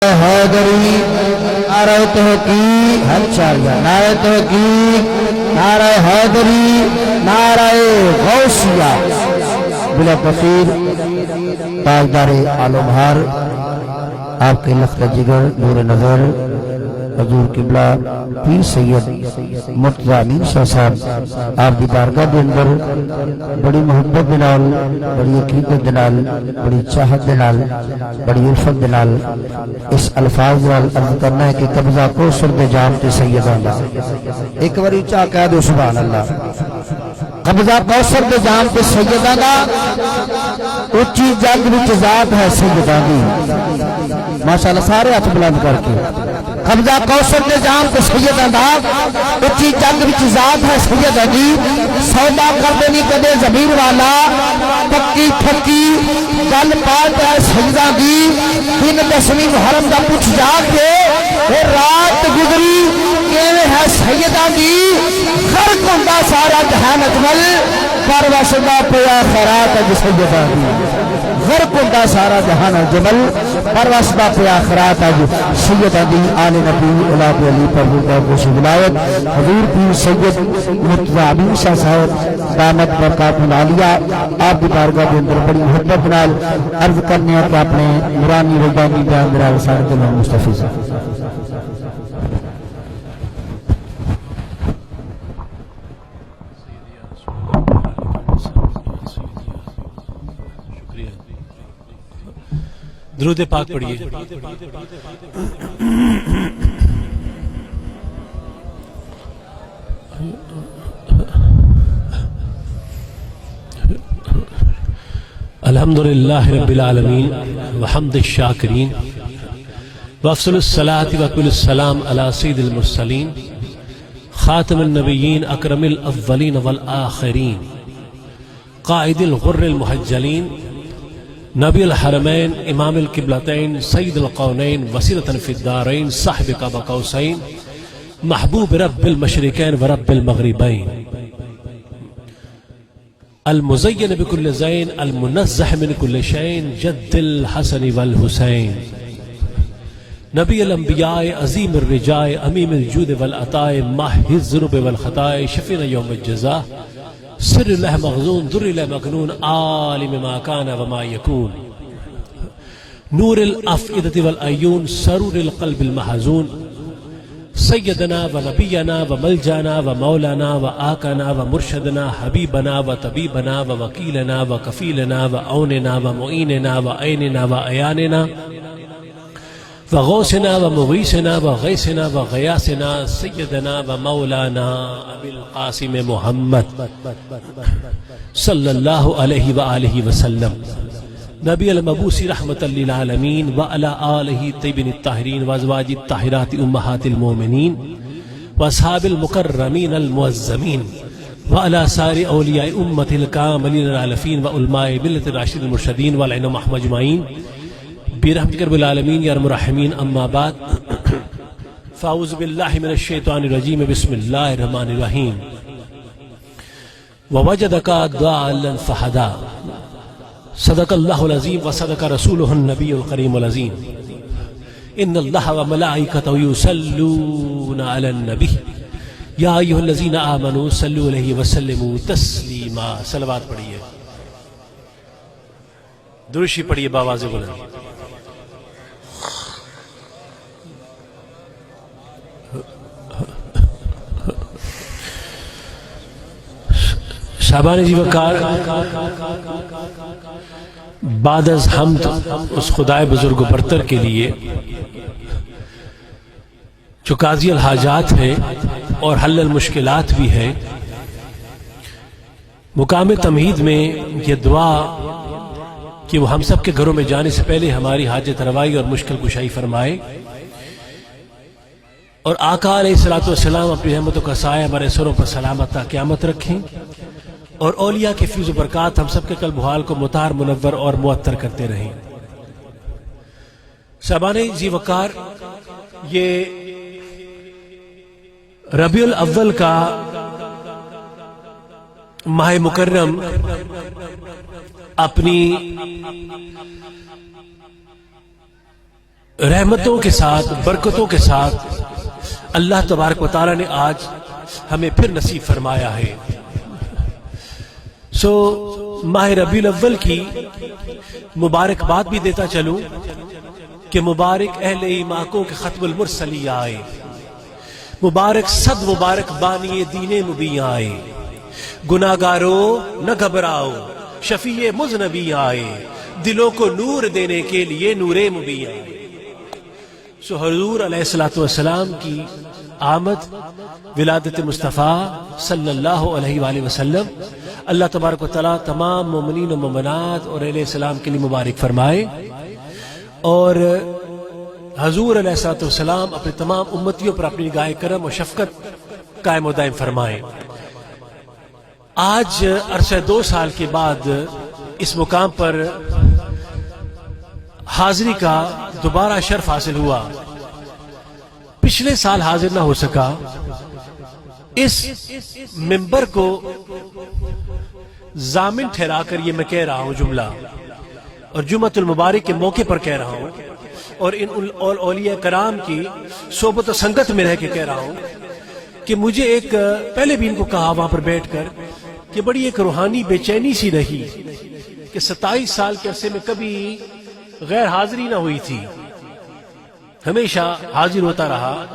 حیدری نعرہ تحقیق ہر چاہیے نعرہ تحقیق نعرہ حیدری نعرہ غوثیہ بلا فقیر تاجدار عالمہار آپ کے لخت جگر نور نظر حضور قبلہ پیر سید مرتضی امین شاہ صاحب آپ دی بارگاہ دے اندر بڑی محبت دے نال بڑی عقیدت دے نال بڑی چاہت دے نال بڑی عرفت دے نال اس الفاظ نال عرض کرنا ہے کہ قبضہ کوثر دے جام تے سیداں دا ایک باری اونچا کہہ دو سبحان اللہ قبضہ کوثر دے جام تے سیداں دا اونچی جگ وچ ذات ہے سیداں دی ماشاءاللہ سارے ہاتھ بلند کر کے قبضہ کوثر دے جام تے سیداں دا اونچی جگ وچ ذات ہے سیداں دی سودا کردے نہیں کدے ضمیر والا پکی پھکی گل پاک ہے سیداں دی دن 10ویں محرم دا پوچھ جا کے اے رات گزری کیویں ہے سیداں دی غرق ہوندا سارا جہان اجمل پر وسدا پیا خیرات اج سیداں دی غرق ہوندا سارا جہان اجمل پر وسدا پیا خیرات اج سیداں دی آل نبی اولاد علی پر خوش ولایت حضور پیر سید مرتضی امین شاہ صاحب دامت برکات العالیہ آپ کی بارگاہ کے اندر بڑی محبت نال عرض کرنے ہیں کہ اپنے نورانی رضوانی بیان میرا رسالت امام مصطفی صاحب درود پاک پڑھیے. الحمدللہ رب العالمین وحمد الشاکرین وافضل الصلاة وکل السلام علی سید المرسلین خاتم النبیین اکرم الاولین والآخرین قائد الغر المحجلین نبی الحرمین امام القبلتین سید القونین وسیلۃ فی الدارین صاحب قاب قوسین محبوب رب المشرقین ورب المغربین المزین بکل زین المنزح من کل شین جد الحسن والحسین نبی الانبیاء عظیم الرجاء امیم الجود والعطاء ماحی الذنوب والخطاء شفیع یوم الجزاء سر اللہ مغزون در اللہ مکنون عالم ما کان وما یکون نور الافئدة والعیون سرور القلب المحزون سیدنا و نبینا و ملجانا و مولانا و آقانا و مرشدنا حبیبنا و طبیبنا و وکیلنا و کفیلنا و عوننا و معیننا و عیننا و عیاننا و غوثنا و مغیثنا و غیثنا و غیاثنا سیدنا و مولانا ابی القاسم محمد صلی اللہ علیہ وآلہ وسلم نبی المبعوث رحمت للعالمین وعلی آلہ طیبین الطاہرین وازواج الطاہرات امہات المومنین واصحاب المکرمین المعظمین وعلی سائر اولیاء امت الکاملین العالفین وعلماء ملت الراشدین المرشدین والعنم اجمعین برحمتک رب العالمین یا ارحم الراحمین اما بعد فاعوذ باللہ من الشیطان الرجیم بسم اللہ الرحمن الرحیم ووجدک ضالا فہدا صدق اللہ العظیم وصدق رسولہ النبی الکریم العظیم ان اللہ وملائکتہ یصلون علی النبی یا ایھا الذین آمنوا صلوا علیہ وسلموا تسلیما. صلوات پڑھیے درشی پڑھیے باواز بلند. شعبان جی وقار بعد از حمد اس خدائے بزرگ و برتر کے لیے جو قاضی الحاجات ہے اور حل المشکلات بھی ہے، مقام تمہید میں یہ دعا کہ وہ ہم سب کے گھروں میں جانے سے پہلے ہماری حاجت روائی اور مشکل کشائی فرمائے، اور آقا علیہ الصلوۃ والسلام اپنی رحمتوں کا سایہ ہمارے سروں پر سلامت تا قیامت رکھیں، اور اولیاء کے فیض و برکات ہم سب کے قلب و حال کو مطہر منور اور معطر کرتے رہیں. شعبان جی وقار یہ ربیع الاول کا ماہ مکرم اپنی رحمتوں کے ساتھ، برکتوں کے ساتھ اللہ تبارک و تعالی نے آج ہمیں پھر نصیب فرمایا ہے۔ ماہ ربیع الاول کی مبارکباد بھی دیتا چلوں کہ مبارک اہل ایمان کو کہ ختم المرسلی آئے، مبارک صد مبارک بانی دین مبین آئے، گناہگارو نہ گھبراؤ شفیع مذنبی آئے، دلوں کو نور دینے کے لیے نور مبین آئے۔ حضور علیہ السلام کی آمد، ولادت مصطفیٰ صلی اللہ علیہ وآلہ وسلم، اللہ تبارک و تعالیٰ تمام مومنین و مومنات اور علیہ السلام کے لیے مبارک فرمائے، اور حضور علیہ السلام اپنے تمام امتیوں پر اپنی نگاہ کرم و شفقت قائم و دائم فرمائے۔ آج عرصہ 2 سال کے بعد اس مقام پر حاضری کا دوبارہ شرف حاصل ہوا۔ پچھلے سال حاضر نہ ہو سکا، اس ممبر کو ضامن ٹھہرا کر یہ میں کہہ رہا ہوں جملہ، اور جمعۃ المبارک کے موقع پر کہہ رہا ہوں، اور ان اولیاء کرام کی صحبت و سنگت میں رہ کے کہہ رہا ہوں کہ مجھے ایک، پہلے بھی ان کو کہا وہاں پر بیٹھ کر، کہ بڑی ایک روحانی بے چینی سی رہی کہ 27 سال کے عرصے میں کبھی غیر حاضری نہ ہوئی تھی، ہمیشہ حاضر ہوتا رہا،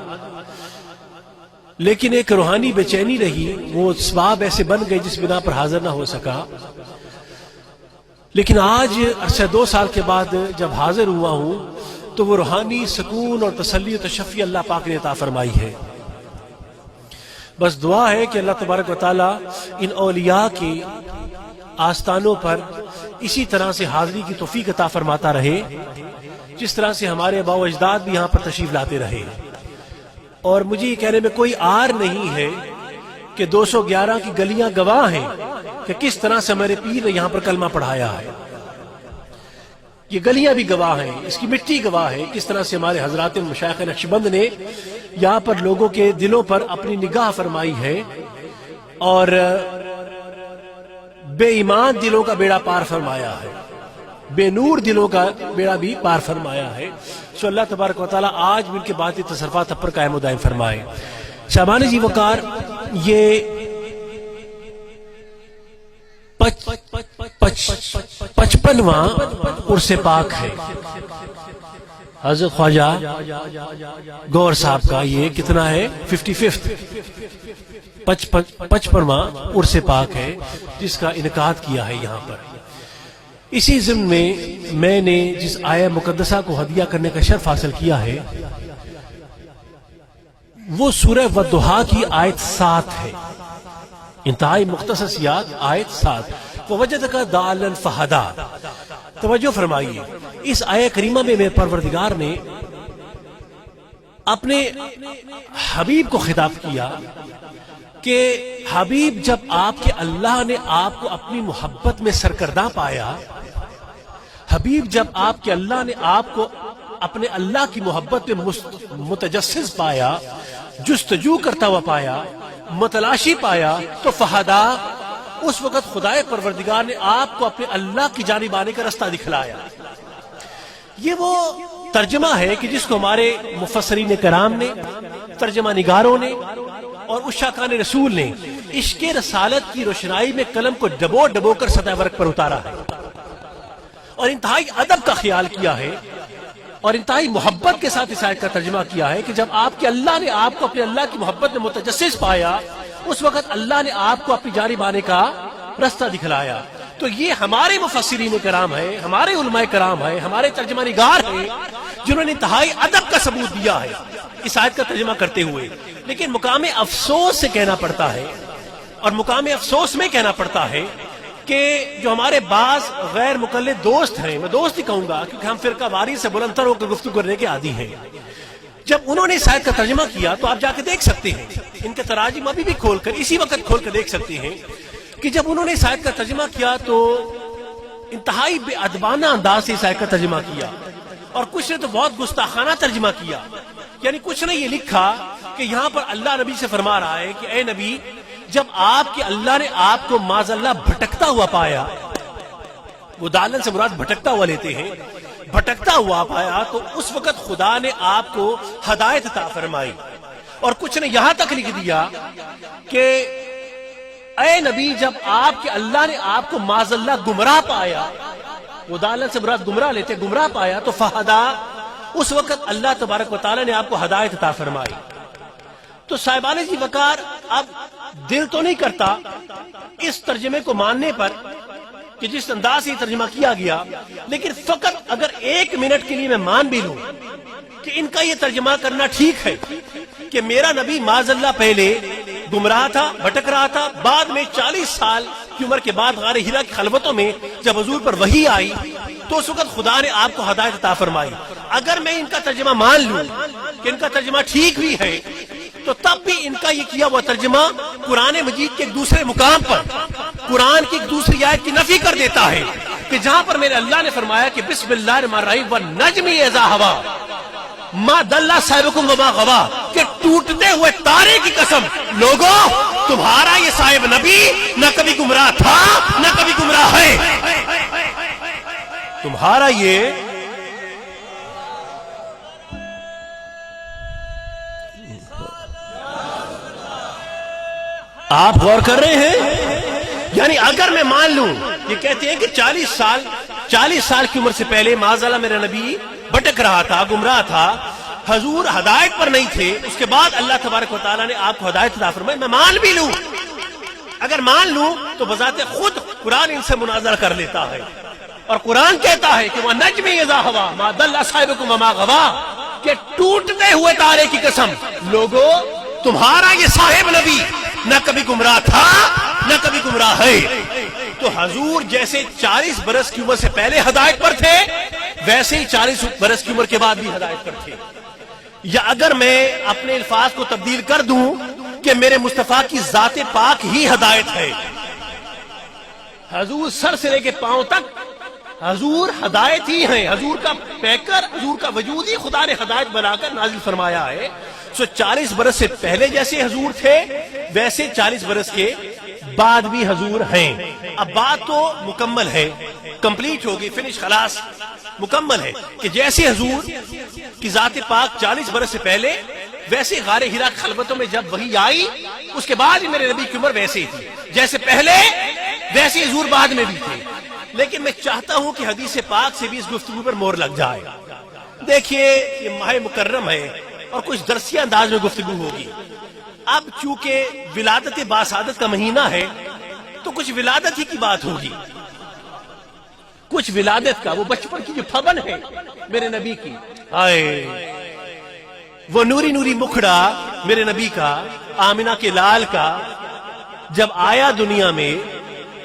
لیکن ایک روحانی بے چینی رہی، وہ اسباب ایسے بن گئے جس بنا پر حاضر نہ ہو سکا۔ لیکن آج عرصہ 2 سال کے بعد جب حاضر ہوا ہوں تو وہ روحانی سکون اور تسلی و تشفی اللہ پاک نے عطا فرمائی ہے۔ بس دعا ہے کہ اللہ تبارک و تعالی ان اولیاء کے آستانوں پر اسی طرح سے حاضری کی توفیق عطا فرماتا رہے، جس طرح سے ہمارے آباء و اجداد بھی یہاں پر تشریف لاتے رہے۔ اور مجھے یہ کہنے میں کوئی عار نہیں ہے کہ 211 کی گلیاں گواہ ہیں کہ کس طرح سے ہمارے پیر نے یہاں پر کلمہ پڑھایا ہے، یہ گلیاں بھی گواہ ہیں، اس کی مٹی گواہ ہے کس طرح سے ہمارے حضرات مشائخ نقشبند نے یہاں پر لوگوں کے دلوں پر اپنی نگاہ فرمائی ہے، اور بے ایمان دلوں کا بیڑا پار فرمایا ہے، بے نور دلوں کا بیڑا بھی پار فرمایا ہے۔ اللہ تبارک و تعالیٰ آج بھی ان کے باطنی تصرفات پر قائم و دائم فرمائے۔ شاہبان جی وقار، یہ 55واں عرس پاک ہے حضرت خواجہ گور صاحب کا، یہ کتنا ہے 55واں عرس پاک ہے جس کا انعقاد کیا ہے یہاں پر۔ اسی ضمن میں نے جس آیہ مقدسہ کو ہدیہ کرنے کا شرف حاصل کیا ہے وہ سورہ والضحیٰ کی آیت 7 ہے، انتہائی مختصر یاد آیت 7، وَوَجَدَكَ ضَالًّا فَہَدَىٰ۔ توجہ فرمائیے، اس آیہ کریمہ میں میرے پروردگار نے اپنے حبیب کو خطاب کیا کہ حبیب، جب آپ کے اللہ نے آپ کو اپنی محبت میں سرکردہ پایا، حبیب جب آپ کے اللہ نے آپ کو اپنے اللہ کی محبت میں متجسس پایا، جستجو کرتا ہوا پایا، متلاشی پایا، تو فہدا، اس وقت خدائے پروردگار نے آپ کو اپنے اللہ کی جانب آنے کا رستہ دکھلایا۔ یہ وہ ترجمہ ہے کہ جس کو ہمارے مفسرین کرام نے، ترجمہ نگاروں نے اور عشاقان رسول نے عشق رسالت کی روشنائی میں قلم کو ڈبو ڈبو کر سطح ورق پر اتارا ہے، اور انتہائی ادب کا خیال کیا ہے، اور انتہائی محبت کے ساتھ اس آیت کا ترجمہ کیا ہے کہ جب آپ کے اللہ نے آپ کو اپنے اللہ کی محبت میں متجسس پایا، اس وقت اللہ نے آپ کو اپنی جانب آنے کا رستہ دکھلایا۔ تو یہ ہمارے مفسرین کرام ہے، ہمارے علماء کرام ہے، ہمارے ترجمہ نگار ہیں جنہوں نے انتہائی ادب کا ثبوت دیا ہے اس آیت کا ترجمہ کرتے ہوئے۔ لیکن مقام افسوس سے کہنا پڑتا ہے، اور مقام افسوس میں کہنا پڑتا ہے کہ جو ہمارے بعض غیر مقلد دوست ہیں، میں دوست ہی کہوں گا کیونکہ ہم فرقہ واری سے بلند تر ہو کر گفتگو کرنے کے عادی ہیں، جب انہوں نے اس آیت کا ترجمہ کیا تو آپ جا کے دیکھ سکتے ہیں، ان کے تراجم ابھی بھی کھول کر اسی وقت کھول کر دیکھ سکتے ہیں کہ جب انہوں نے اس آیت کا ترجمہ کیا تو انتہائی بے ادبانہ انداز سے اس آیت کا ترجمہ کیا، اور کچھ نے تو بہت گستاخانہ ترجمہ کیا۔ یعنی کچھ نے یہ لکھا کہ یہاں پر اللہ نبی سے فرما رہا ہے کہ اے نبی، جب آپ کے اللہ نے آپ کو معاذ اللہ بھٹکتا ہوا پایا، وہ دالن سے مراد بھٹکتا ہوا لیتے ہیں، بھٹکتا ہوا پایا تو اس وقت خدا نے آپ کو ہدایت عطا فرمائی، اور کچھ نے یہاں تک لکھ دیا کہ اے نبی، جب آپ کے اللہ نے آپ کو معاذ اللہ گمراہ پایا، وہ دالت سے مراد گمراہ لیتے، گمراہ پایا تو فہدا، اس وقت اللہ تبارک و تعالی نے آپ کو ہدایت عطا فرمائی۔ تو صاحبان جی وقار، اب دل تو نہیں کرتا اس ترجمے کو ماننے پر کہ جس انداز سے یہ ترجمہ کیا گیا، لیکن فقط اگر ایک منٹ کے لیے میں مان بھی لوں کہ ان کا یہ ترجمہ کرنا ٹھیک ہے کہ میرا نبی معاذ اللہ پہلے گمراہ تھا، بھٹک رہا تھا، بعد میں 40 سال کی عمر کے بعد غار ہرا کی خلوتوں میں جب حضور پر وحی آئی تو اس وقت خدا نے آپ کو ہدایت عطا فرمائی۔ اگر میں ان کا ترجمہ مان لوں کہ ان کا ترجمہ ٹھیک بھی ہے، تو تب بھی ان کا یہ کیا ہوا ترجمہ قرآن مجید کے ایک دوسرے مقام پر قرآن کی ایک دوسری آیت کی نفی کر دیتا ہے کہ جہاں پر میرے اللہ نے فرمایا کہ بسم اللہ الرحمن الرحیم والنجم اذا ہوا ما ضل صاحبکم وما غوا، کہ ٹوٹتے ہوئے تارے کی قسم، لوگوں تمہارا یہ صاحب نبی نہ کبھی گمراہ تھا نہ کبھی گمراہ ہے، تمہارا یہ آپ غور کر رہے ہیں؟ یعنی اگر میں مان لوں، یہ کہتے ہیں کہ 40 سال کی عمر سے پہلے معاذ اللہ میرا نبی بھٹک رہا تھا، گمراہ تھا، حضور ہدایت پر نہیں تھے، اس کے بعد اللہ تبارک و تعالیٰ نے آپ کو ہدایت عطا فرمائی، میں مان بھی لوں، اگر مان لوں تو بذات خود قرآن ان سے مناظرہ کر لیتا ہے، اور قرآن کہتا ہے کہ وَالنَّجْمِ إِذَا هَوَىٰ مَا ضَلَّ صَاحِبُكُمْ وَمَا غَوَىٰ، کہ ٹوٹتے ہوئے تارے کی قسم، لوگوں تمہارا یہ صاحب نبی نہ کبھی گمراہ تھا نہ کبھی گمراہ ہے۔ تو حضور جیسے 40 برس کی عمر سے پہلے ہدایت پر تھے، ویسے ہی 40 برس کی عمر کے بعد بھی ہدایت پر تھے۔ یا اگر میں اپنے الفاظ کو تبدیل کر دوں کہ میرے مصطفیٰ کی ذات پاک ہی ہدایت ہے، حضور سر سے لے کے پاؤں تک حضور ہدایت ہی ہیں، حضور کا پیکر، حضور کا وجود ہی خدا نے ہدایت بنا کر نازل فرمایا ہے۔ 40 برس سے پہلے جیسے حضور تھے ویسے 40 برس کے بعد بھی حضور ہیں۔ اب بات تو مکمل ہے، کمپلیٹ ہوگی، فنش، خلاص، مکمل ہے کہ جیسے حضور کی ذات پاک 40 برس سے پہلے، ویسے غار ہرا خلوتوں میں جب وحی آئی اس کے بعد ہی میرے نبی کی عمر ویسے ہی تھی، جیسے پہلے ویسے حضور بعد میں بھی تھے۔ لیکن میں چاہتا ہوں کہ حدیث پاک سے بھی اس گفتگو پر مور لگ جائے۔ دیکھیے یہ ماہ مکرم ہے اور کچھ درسیہ انداز میں گفتگو ہوگی۔ اب چونکہ ولادت باسعادت کا مہینہ ہے تو کچھ ولادت ہی کی بات ہوگی، کچھ ولادت کا، وہ بچپن کی جو پھبن ہے میرے نبی کی، وہ نوری نوری مکھڑا میرے نبی کا، آمنہ کے لال کا جب آیا دنیا میں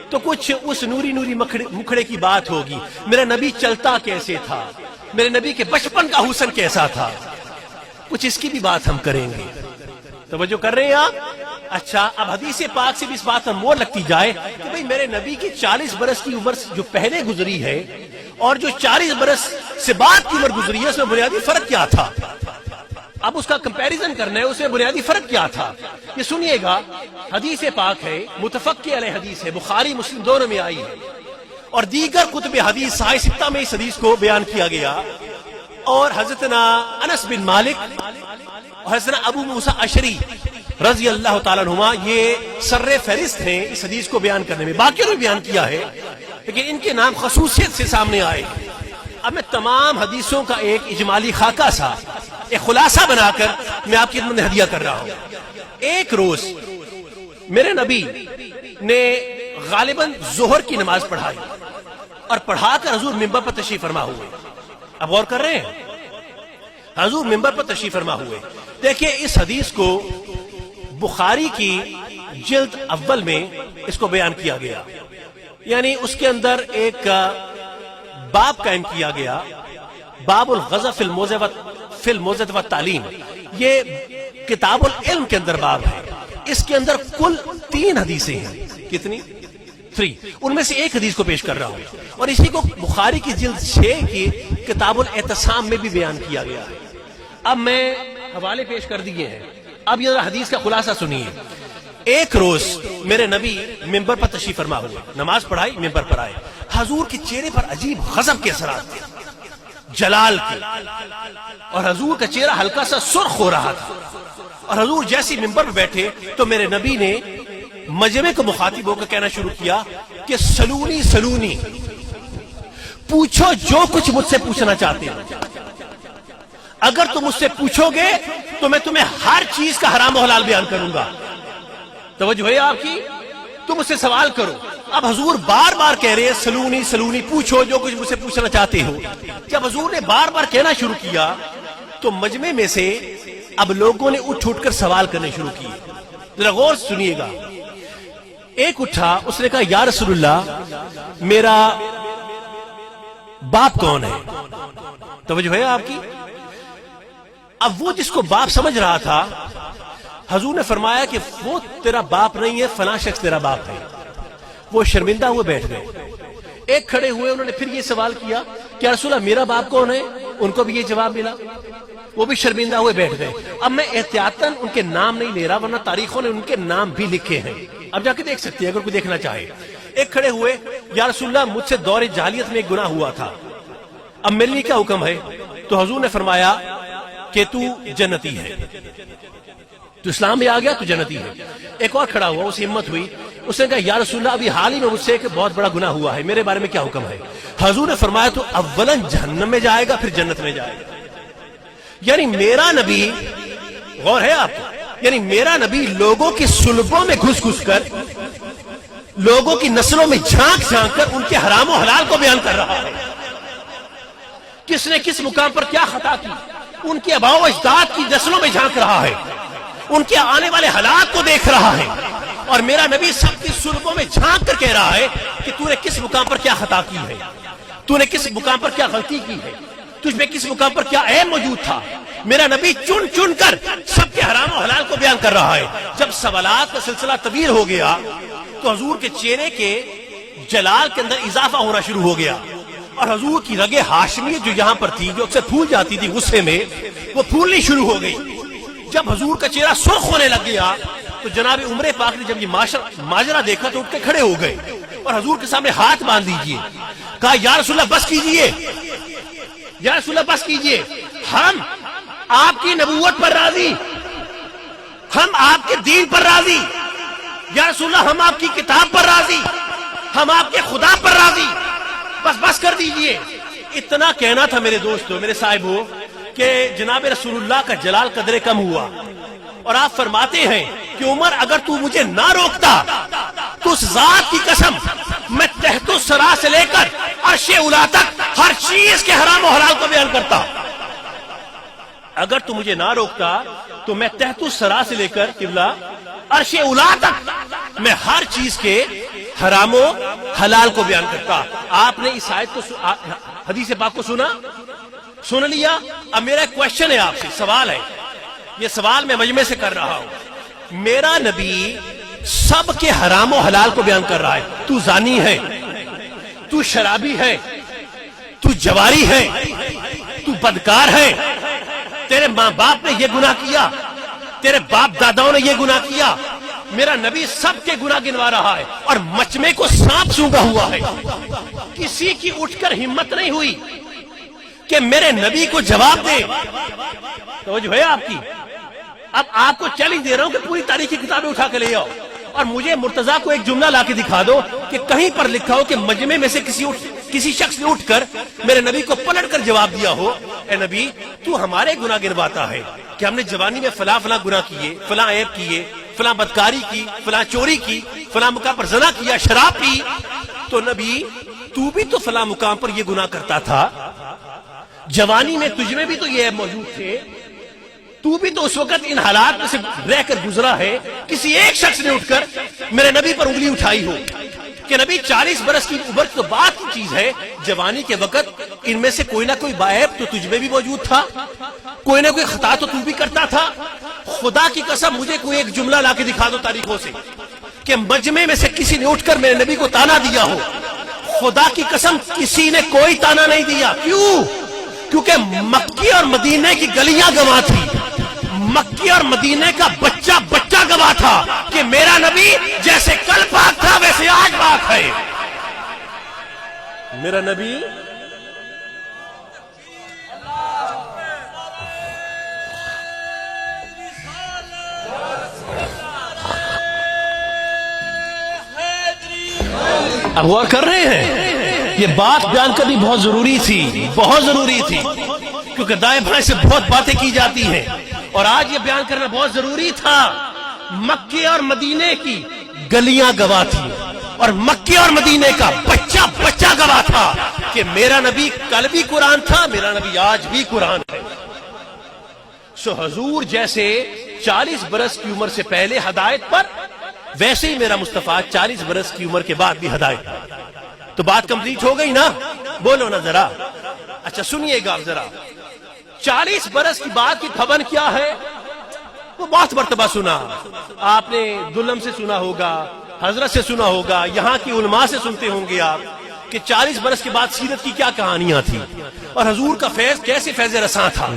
تو کچھ اس نوری نوری مکھڑے کی بات ہوگی۔ میرا نبی چلتا کیسے تھا، میرے نبی کے بچپن کا حسن کیسا تھا، کچھ اس کی بھی بات ہم کریں گے۔ توجہ کر رہے ہیں آپ؟ اچھا، اب حدیث پاک سے بھی اس بات پر مور لگتی جائے کہ بھئی میرے نبی کی 40 برس کی عمر جو پہلے گزری ہے اور جو 40 برس سے بعد کی عمر گزری ہے، اس میں بنیادی فرق کیا تھا؟ اب اس کا کمپیریزن کرنا ہے، اس میں بنیادی فرق کیا تھا؟ یہ سنیے گا، حدیث پاک ہے، متفق علیہ حدیث ہے، بخاری مسلم دونوں میں آئی ہے، اور دیگر کتب حدیث صحیح ستہ میں اس حدیث کو بیان کیا گیا، اور حضرتنا انس بن مالک اور حضرتنا ابو موسیٰ اشعری رضی اللہ تعالیٰ عنہما یہ سر فہرست ہیں اس حدیث کو بیان کرنے میں، باقیوں نے بیان کیا ہے لیکن ان کے نام خصوصیت سے سامنے آئے۔ اب میں تمام حدیثوں کا ایک اجمالی خاکہ سا، ایک خلاصہ بنا کر میں آپ کی خدمت میں ہدیہ کر رہا ہوں۔ ایک روز میرے نبی نے غالباً ظہر کی نماز پڑھائی اور پڑھا کر حضور منبر پر تشریف فرما ہوئے۔ اب غور کر رہے ہیں، حضور منبر پر تشریف فرما ہوئے۔ دیکھیں اس حدیث کو بخاری کی جلد اول میں اس کو بیان کیا گیا، یعنی اس کے اندر ایک باب قائم کیا گیا، باب الغضب فی الموعظۃ والتعلیم، یہ کتاب العلم کے اندر باب ہے۔ اس کے اندر کل 3 حدیثیں ہیں، کتنی؟ 3، ان میں سے ایک حدیث کو پیش کر رہا ہوں، اور اسی کو بخاری کی جلد 6 کی کتاب الاعتصام میں بھی بیان کیا گیا ہے۔ اب میں حوالے پیش کر دیے ہیں، اب یہ حدیث کا خلاصہ سنیے۔ ایک روز میرے نبی منبر پر تشریف فرما ہوئے، نماز پڑھائی، منبر پر آئے، حضور کے چہرے پر عجیب غضب کے اثرات تھے، جلال کی، اور حضور کا چہرہ ہلکا سا سرخ ہو رہا تھا، اور حضور جیسی ممبر پہ بیٹھے تو میرے نبی نے مجمع کو مخاطب ہو کر کہنا شروع کیا کہ سلونی سلونی، پوچھو جو کچھ مجھ سے پوچھنا چاہتے ہو، اگر تم مجھ سے پوچھو گے تو میں تمہیں ہر چیز کا حرام و حلال بیان کروں گا۔ توجہ ہے آپ کی؟ تم مجھ سے سوال کرو۔ اب حضور بار بار کہہ رہے ہیں سلونی سلونی، پوچھو جو کچھ مجھ سے پوچھنا چاہتے ہو۔ جب حضور نے بار بار کہنا شروع کیا تو مجمع میں سے اب لوگوں نے اٹھ کر سوال کرنے شروع کیے۔ ذرا غور سنیے گا۔ ایک اٹھا، اس نے کہا یا رسول اللہ میرا باپ کون ہے؟ توجہ ہے آپ کی؟ اب وہ جس کو باپ سمجھ رہا تھا، حضور نے فرمایا کہ وہ تیرا باپ نہیں ہے، فلاں شخص تیرا باپ ہے۔ وہ شرمندہ ہوئے بیٹھ گئے۔ ایک کھڑے ہوئے، انہوں نے پھر یہ سوال کیا کہ رسول اللہ میرا باپ کون ہے؟ ان کو بھی یہ جواب ملا، وہ بھی شرمندہ ہوئے بیٹھ گئے۔ اب میں احتیاطاً ان کے نام نہیں لے رہا، ورنہ تاریخوں نے ان کے نام بھی لکھے ہیں، اب جا کے دیکھ سکتے ہیں اگر کوئی دیکھنا چاہے۔ ایک کھڑے ہوئے، یا رسول اللہ مجھ سے دور جاہلیت میں ایک گناہ ہوا تھا، اب میرے لیے کیا حکم ہے؟ تو حضور نے فرمایا کہ تو جنتی ہے، تو اسلام میں آ گیا تو جنتی ہے۔ ایک اور کھڑا ہوا، اسے ہمت ہوئی، اس نے کہا یا رسول اللہ ابھی حال ہی میں مجھ سے ایک بہت بڑا گناہ ہوا ہے، میرے بارے میں کیا حکم ہے؟ حضور نے فرمایا تو اولاً جہنم میں جائے گا پھر جنت میں جائے گا۔ یعنی میرا نبی، غور ہے آپ کو، یعنی میرا نبی لوگوں کی صلبوں میں گھس گھس کر، لوگوں کی نسلوں میں جھانک جھانک کر ان کے حرام و حلال کو بیان کر رہا ہے۔ کس نے کس مقام پر کیا خطا کی، ان کے آباء و اجداد کی نسلوں میں جھانک رہا ہے، ان کے آنے والے حالات کو دیکھ رہا ہے، اور میرا نبی سب کی صلبوں میں جھانک کر کہہ رہا ہے کہ تو نے کس مقام پر کیا خطا کی ہے، تو نے کس مقام پر کیا غلطی کی ہے، تجھ میں کس مقام پر کیا عیب موجود تھا۔ میرا نبی چن چن کر سب کے حرام و حلال کو بیان کر رہا ہے۔ جب سوالات کا سلسلہ طویل ہو گیا تو حضور کے چہرے کے جلال کے اندر اضافہ ہونا شروع ہو گیا، اور حضور کی رگ ہاشمی جو یہاں پر تھی، جو اکثر پھول جاتی تھی غصے میں، وہ پھولنی شروع ہو گئی۔ جب حضور کا چہرہ سرخ ہونے لگ گیا تو جناب عمر پاک نے جب یہ ماجرا دیکھا تو اٹھ کے کھڑے ہو گئے اور حضور کے سامنے ہاتھ باندھ دیجئے، کہا یا رسول اللہ بس کیجئے، یا رسول اللہ بس کیجئے، ہم آپ کی نبوت پر راضی، ہم آپ کے دین پر راضی، یا رسول اللہ ہم آپ کی کتاب پر راضی، ہم آپ کے خدا پر راضی، بس بس کر دیجئے۔ اتنا کہنا تھا میرے دوستو، میرے صاحبو، کہ جناب رسول اللہ کا جلال قدر کم ہوا، اور آپ فرماتے ہیں کہ عمر اگر تو مجھے نہ روکتا تو اس ذات کی قسم میں تحت الثری سے لے کر عرش اولی تک ہر چیز کے حرام و حلال کو بیان کرتا۔ اگر تو مجھے نہ روکتا تو میں تحت الثری سے لے کر قبلہ عرش اولی تک میں ہر چیز کے حرام و حلال کو بیان کرتا۔ آپ نے اس آیت کو، حدیث پاک کو سن لیا۔ اب میرا ایک کوشچن ہے آپ سے، سوال ہے، یہ سوال میں مجمع سے کر رہا ہوں۔ میرا نبی سب کے حرام و حلال کو بیان کر رہا ہے، تو زانی ہے، تو شرابی ہے، تو جواری ہے، تو بدکار ہے، تیرے ماں باپ نے یہ گناہ کیا، تیرے باپ داداؤں نے یہ گناہ کیا۔ میرا نبی سب کے گناہ گنوا رہا ہے، اور مچمے کو سانپ سونگا ہوا ہے۔ کسی کی اٹھ کر ہمت نہیں ہوئی کہ میرے نبی کو جواب دے۔ توجہ ہے آپ کی؟ اب آپ کو چیلنج دے رہا ہوں کہ پوری تاریخ کی کتابیں اٹھا کے لے آؤ اور مجھے مرتضیٰ کو ایک جملہ لا کے دکھا دو کہ کہیں پر لکھا ہو کہ مجمع میں سے کسی شخص نے اٹھ کر میرے نبی کو پلٹ کر جواب دیا ہو، اے نبی تو ہمارے گناہ گنواتا ہے کہ ہم نے جوانی میں فلاں فلاں گناہ کیے، فلاں عیب کیے، فلاں بدکاری کی، فلاں چوری کی، فلاں مقام پر زنا کیا، شراب پی، تو نبی تو بھی تو فلاں مقام پر یہ گناہ کرتا تھا، جوانی میں تجھ میں بھی تو یہ عیب موجود تھے، تو بھی تو اس وقت ان حالات میں سے رہ کر گزرا ہے۔ کسی ایک شخص نے اٹھ کر میرے نبی پر انگلی اٹھائی ہو کہ نبی 40 برس کی عمر تو بات کی چیز ہے، جوانی کے وقت ان میں سے کوئی نہ کوئی بعیب تو تجھ میں بھی موجود تھا، کوئی نہ کوئی خطا تو بھی کرتا تھا۔ خدا کی قسم مجھے کوئی ایک جملہ لا کے دکھا دو تاریخوں سے کہ مجمع میں سے کسی نے اٹھ کر میرے نبی کو تانا دیا ہو۔ خدا کی قسم کسی نے کوئی تانا نہیں دیا۔ کیوں؟ کیونکہ مکی اور مدینے کی گلیاں گواہ تھی، مکی اور مدینے کا بچہ بچہ گواہ تھا کہ میرا نبی جیسے کل پاک تھا ویسے آج پاک ہے۔ میرا نبی اب غور کر رہے ہیں؟ یہ بات بیان کرنی بہت ضروری تھی، بہت ضروری تھی، کیونکہ دائیں بائیں سے بہت باتیں کی جاتی ہیں، اور آج یہ بیان کرنا بہت ضروری تھا۔ مکے اور مدینے کی گلیاں گواہ تھی، اور مکے اور مدینے کا بچہ بچہ گواہ تھا کہ میرا نبی کل بھی قرآن تھا، میرا نبی آج بھی قرآن ہے۔ سو حضور جیسے 40 برس کی عمر سے پہلے ہدایت پر، ویسے ہی میرا مصطفیٰ 40 برس کی عمر کے بعد بھی ہدایت پر۔ تو بات کمپلیٹ ہو گئی نا؟ بولو نا ذرا۔ اچھا سنیے گا ذرا، 40 برس کی بات کی خبر کیا ہے؟ وہ بہت مرتبہ سنا آپ نے، دلم سے سنا ہوگا، حضرت سے سنا ہوگا، یہاں کی علماء سے سنتے ہوں گے آپ کہ 40 برس کے بعد سیرت کی کیا کہانیاں تھیں، اور حضور کا فیض کیسے فیض رساں تھا۔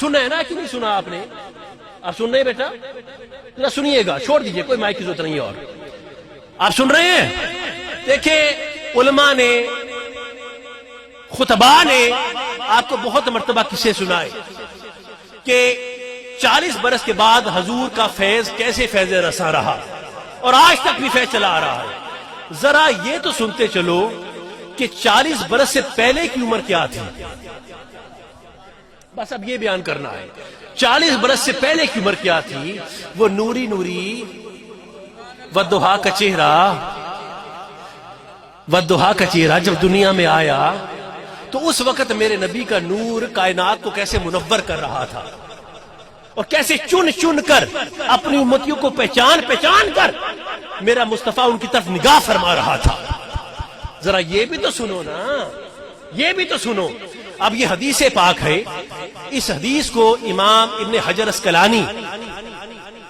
سنا ہے نا کہ نہیں سنا آپ نے؟ آپ سن رہے ہیں بیٹا؟ ذرا سنیے گا، چھوڑ دیجئے، کوئی مائک کی ضرورت نہیں ہے۔ اور آپ سن رہے ہیں؟ دیکھیں علماء نے، خطباء نے آپ کو بہت مرتبہ قصے سنائے کہ 40 برس کے بعد حضور کا فیض کیسے فیض رساں رہا، اور آج تک بھی فیض چلا آ رہا ہے۔ ذرا یہ تو سنتے چلو کہ 40 برس سے پہلے کی عمر کیا تھی، بس اب یہ بیان کرنا ہے۔ 40 برس سے پہلے کی عمر کیا تھی؟ وہ نوری نوری والضحیٰ کا چہرہ، والضحیٰ کا چہرہ جب دنیا میں آیا تو اس وقت میرے نبی کا نور کائنات کو کیسے منور کر رہا تھا، اور کیسے چن چن کر اپنی امتیوں کو پہچان پہچان کر میرا مصطفیٰ ان کی طرف نگاہ فرما رہا تھا۔ ذرا یہ بھی تو سنو نا، یہ بھی تو سنو۔ اب یہ حدیث پاک ہے، اس حدیث کو امام ابن حجر اسقلانی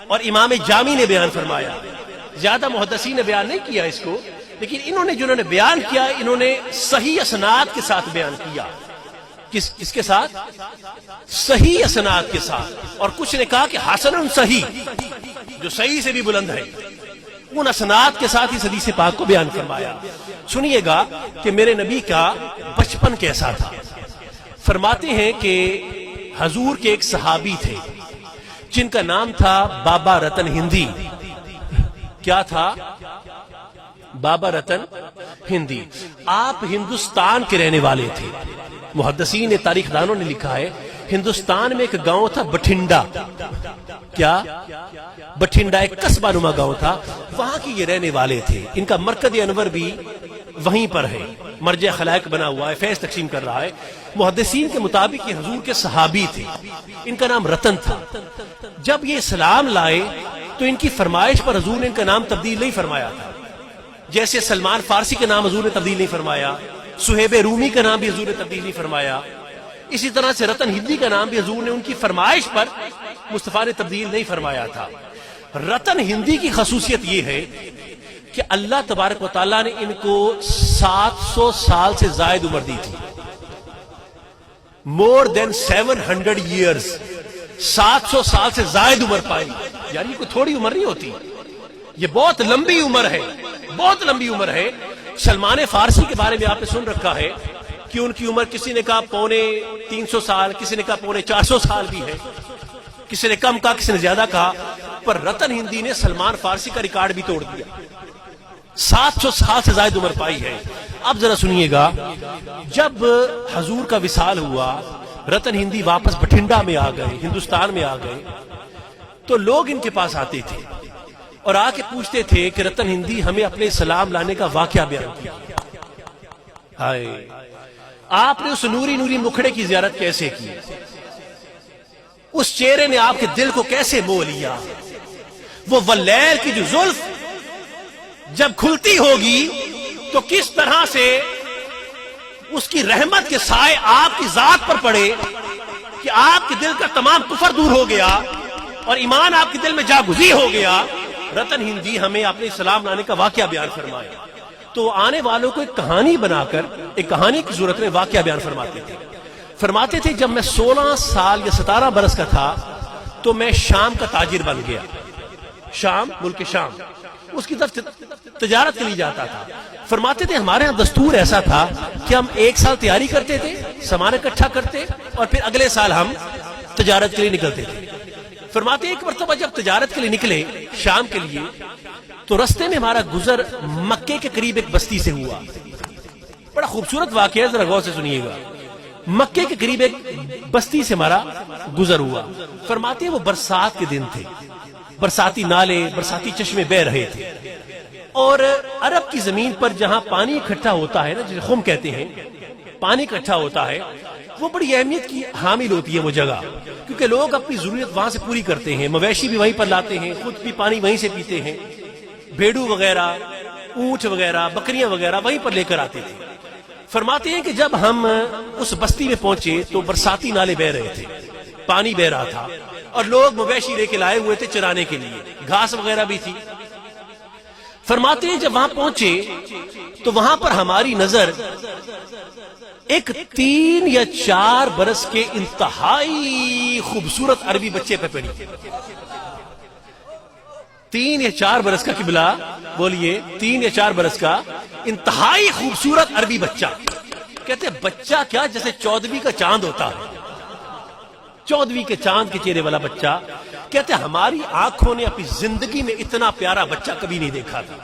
اور امام جامی نے بیان فرمایا، زیادہ محدثین نے بیان نہیں کیا اس کو، لیکن جنہوں نے بیان کیا انہوں نے صحیح اسناد کے ساتھ بیان کیا۔ کس کے ساتھ؟ صحیح اسناد کے ساتھ، اور کچھ نے کہا کہ حسن صحیح، جو صحیح سے بھی بلند ہے، ان اسناد کے ساتھ اس حدیث پاک کو بیان فرمایا۔ سنیے گا کہ میرے نبی کا بچپن کیسا تھا۔ فرماتے ہیں کہ حضور کے ایک صحابی تھے جن کا نام تھا بابا رتن ہندی۔ کیا تھا؟ بابا رتن ہندی۔ آپ ہندوستان کے رہنے والے تھے۔ محدثین نے، تاریخ دانوں نے لکھا ہے ہندوستان میں ایک گاؤں تھا بٹھنڈا۔ کیا؟ بٹھنڈا ایک قصبہ نما گاؤں تھا، وہاں کی یہ رہنے والے تھے۔ ان کا مرکز انور بھی وہیں پر ہے، مرجع خلائق بنا ہوا ہے، فیض تقسیم کر رہا ہے۔ محدثین کے مطابق یہ حضور کے صحابی تھے، ان کا نام رتن تھا۔ جب یہ اسلام لائے تو ان کی فرمائش پر حضور نے ان کا نام تبدیل نہیں فرمایا تھا، جیسے سلمان فارسی کا نام حضور نے تبدیل نہیں فرمایا، صہیب رومی کا نام بھی حضور نے تبدیل نہیں فرمایا، اسی طرح سے رتن ہندی کا نام بھی حضور نے ان کی فرمائش پر مصطفیٰ نے تبدیل نہیں فرمایا تھا۔ رتن ہندی کی خصوصیت یہ ہے کہ اللہ تبارک و تعالیٰ نے ان کو 700 سال سے زائد عمر دی تھی، more than 700 years، 700 سال سے زائد عمر پائی۔ یعنی کوئی تھوڑی عمر نہیں ہوتی، یہ بہت لمبی عمر ہے، بہت لمبی عمر ہے۔ سلمان فارسی کے بارے میں آپ نے سن رکھا ہے کہ ان کی عمر کسی نے کہا 350 سال، کسی نے کہا 450 سال بھی ہے، کسی نے کم کہا، کسی نے زیادہ کہا، پر رتن ہندی نے سلمان فارسی کا ریکارڈ بھی توڑ دیا، 700 سال سے زائد عمر پائی ہے۔ اب ذرا سنیے گا، جب حضور کا وصال ہوا، رتن ہندی واپس بٹھنڈا میں آ گئے، ہندوستان میں آ گئے، تو لوگ ان کے پاس آتے تھے اور آ کے پوچھتے تھے کہ رتن ہندی ہمیں اپنے اسلام لانے کا واقعہ بیان کیا۔ ہائے، آپ نے اس نوری نوری مکھڑے کی زیارت کیسے کی؟ اس چہرے نے آپ کے دل کو کیسے مو لیا؟ وہ واللیل کی جو زلف جب کھلتی ہوگی تو کس طرح سے اس کی رحمت کے سائے آپ کی ذات پر پڑے کہ آپ کے دل کا تمام کفر دور ہو گیا اور ایمان آپ کے دل میں جاگزی ہو گیا۔ رتن ہندی ہمیں اپنے اسلام لانے کا واقعہ بیان فرمایا، تو آنے والوں کو ایک کہانی بنا کر، ایک کہانی کی صورت میں واقعہ بیان فرماتے تھے جب میں 16 سال یا 17 برس کا تھا تو میں شام کا تاجر بن گیا۔ شام، ملک شام، اس کی طرف تجارت کے لیے جاتا تھا۔ فرماتے تھے ہمارے ہاں دستور ایسا تھا کہ ہم 1 سال تیاری کرتے تھے، سامان اکٹھا کرتے، اور پھر اگلے سال ہم تجارت کے لیے نکلتے تھے۔ فرماتے ہیں ایک مرتبہ جب تجارت کے لیے نکلے شام کے لیے تو رستے میں ہمارا گزر مکے کے قریب ایک بستی سے ہوا. بڑا خوبصورت واقعہ ہے, ذرا غور سے سنیے گا. مکے کے قریب ایک بستی سے ہمارا گزر ہوا. فرماتے ہیں وہ برسات کے دن تھے, برساتی نالے برساتی چشمے بہ رہے تھے, اور عرب کی زمین پر جہاں پانی اکٹھا ہوتا ہے نا, جسے خم کہتے ہیں, پانی اکٹھا ہوتا ہے, وہ بڑی اہمیت کی حامل ہوتی ہے وہ جگہ, کیونکہ لوگ اپنی ضرورت وہاں سے پوری کرتے ہیں, مویشی بھی وہیں پر لاتے ہیں, خود بھی پانی وہیں سے پیتے ہیں, بھیڑو وغیرہ, اونٹ وغیرہ, بکریاں وغیرہ وہیں پر لے کر آتے تھے. فرماتے ہیں کہ جب ہم اس بستی میں پہنچے تو برساتی نالے بہ رہے تھے, پانی بہ رہا تھا, اور لوگ مویشی لے کے لائے ہوئے تھے چرانے کے لیے, گھاس وغیرہ بھی تھی. فرماتے ہیں جب وہاں پہنچے تو وہاں پر ہماری نظر ایک 3 یا 4 برس کے انتہائی خوبصورت عربی بچے پہ پڑی. 3 یا 4 برس کا, قبلہ بولیے, 3 یا 4 برس کا انتہائی خوبصورت عربی بچہ. کہتے ہیں بچہ کیا, جیسے 14ویں کا چاند ہوتا ہے, 14ویں کے چاند کے چہرے والا بچہ. کہتے ہیں ہماری آنکھوں نے اپنی زندگی میں اتنا پیارا بچہ کبھی نہیں دیکھا تھا.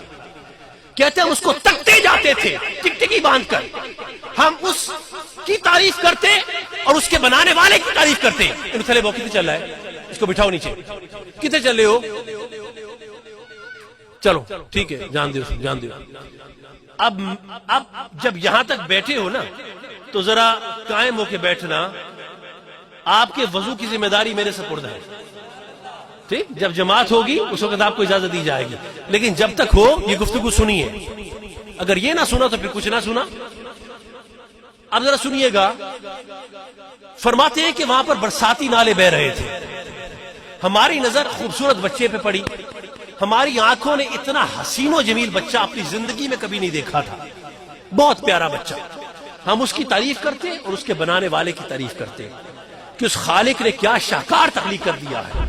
کہتے ہیں اس کو تکتے جاتے تھے ٹکٹکی باندھ کر, ہم اس کی تعریف کرتے اور اس کے بنانے والے کی تعریف کرتے. تھلے وہ کتنے چل رہا ہے, اس کو بٹھاؤ نیچے, کتنے چل رہے ہو, چلو ٹھیک ہے, جان دیو. اب جب یہاں تک بیٹھے ہو نا تو ذرا قائم ہو کے بیٹھنا, آپ کے وضو کی ذمہ داری میرے سپرد ہے. ٹھیک, جب جماعت ہوگی اس وقت آپ کو اجازت دی جائے گی, لیکن جب تک ہو یہ گفتگو سنیے. اگر یہ نہ سنا تو پھر کچھ نہ سنا. اب ذرا سنیے گا. فرماتے ہیں کہ وہاں پر برساتی نالے بہ رہے تھے, ہماری نظر خوبصورت بچے پہ پڑی. ہماری آنکھوں نے اتنا حسین و جمیل بچہ اپنی زندگی میں کبھی نہیں دیکھا تھا, بہت پیارا بچہ. ہم اس کی تعریف کرتے اور اس کے بنانے والے کی تعریف کرتے کہ اس خالق نے کیا شاہکار تخلیق کر دیا ہے.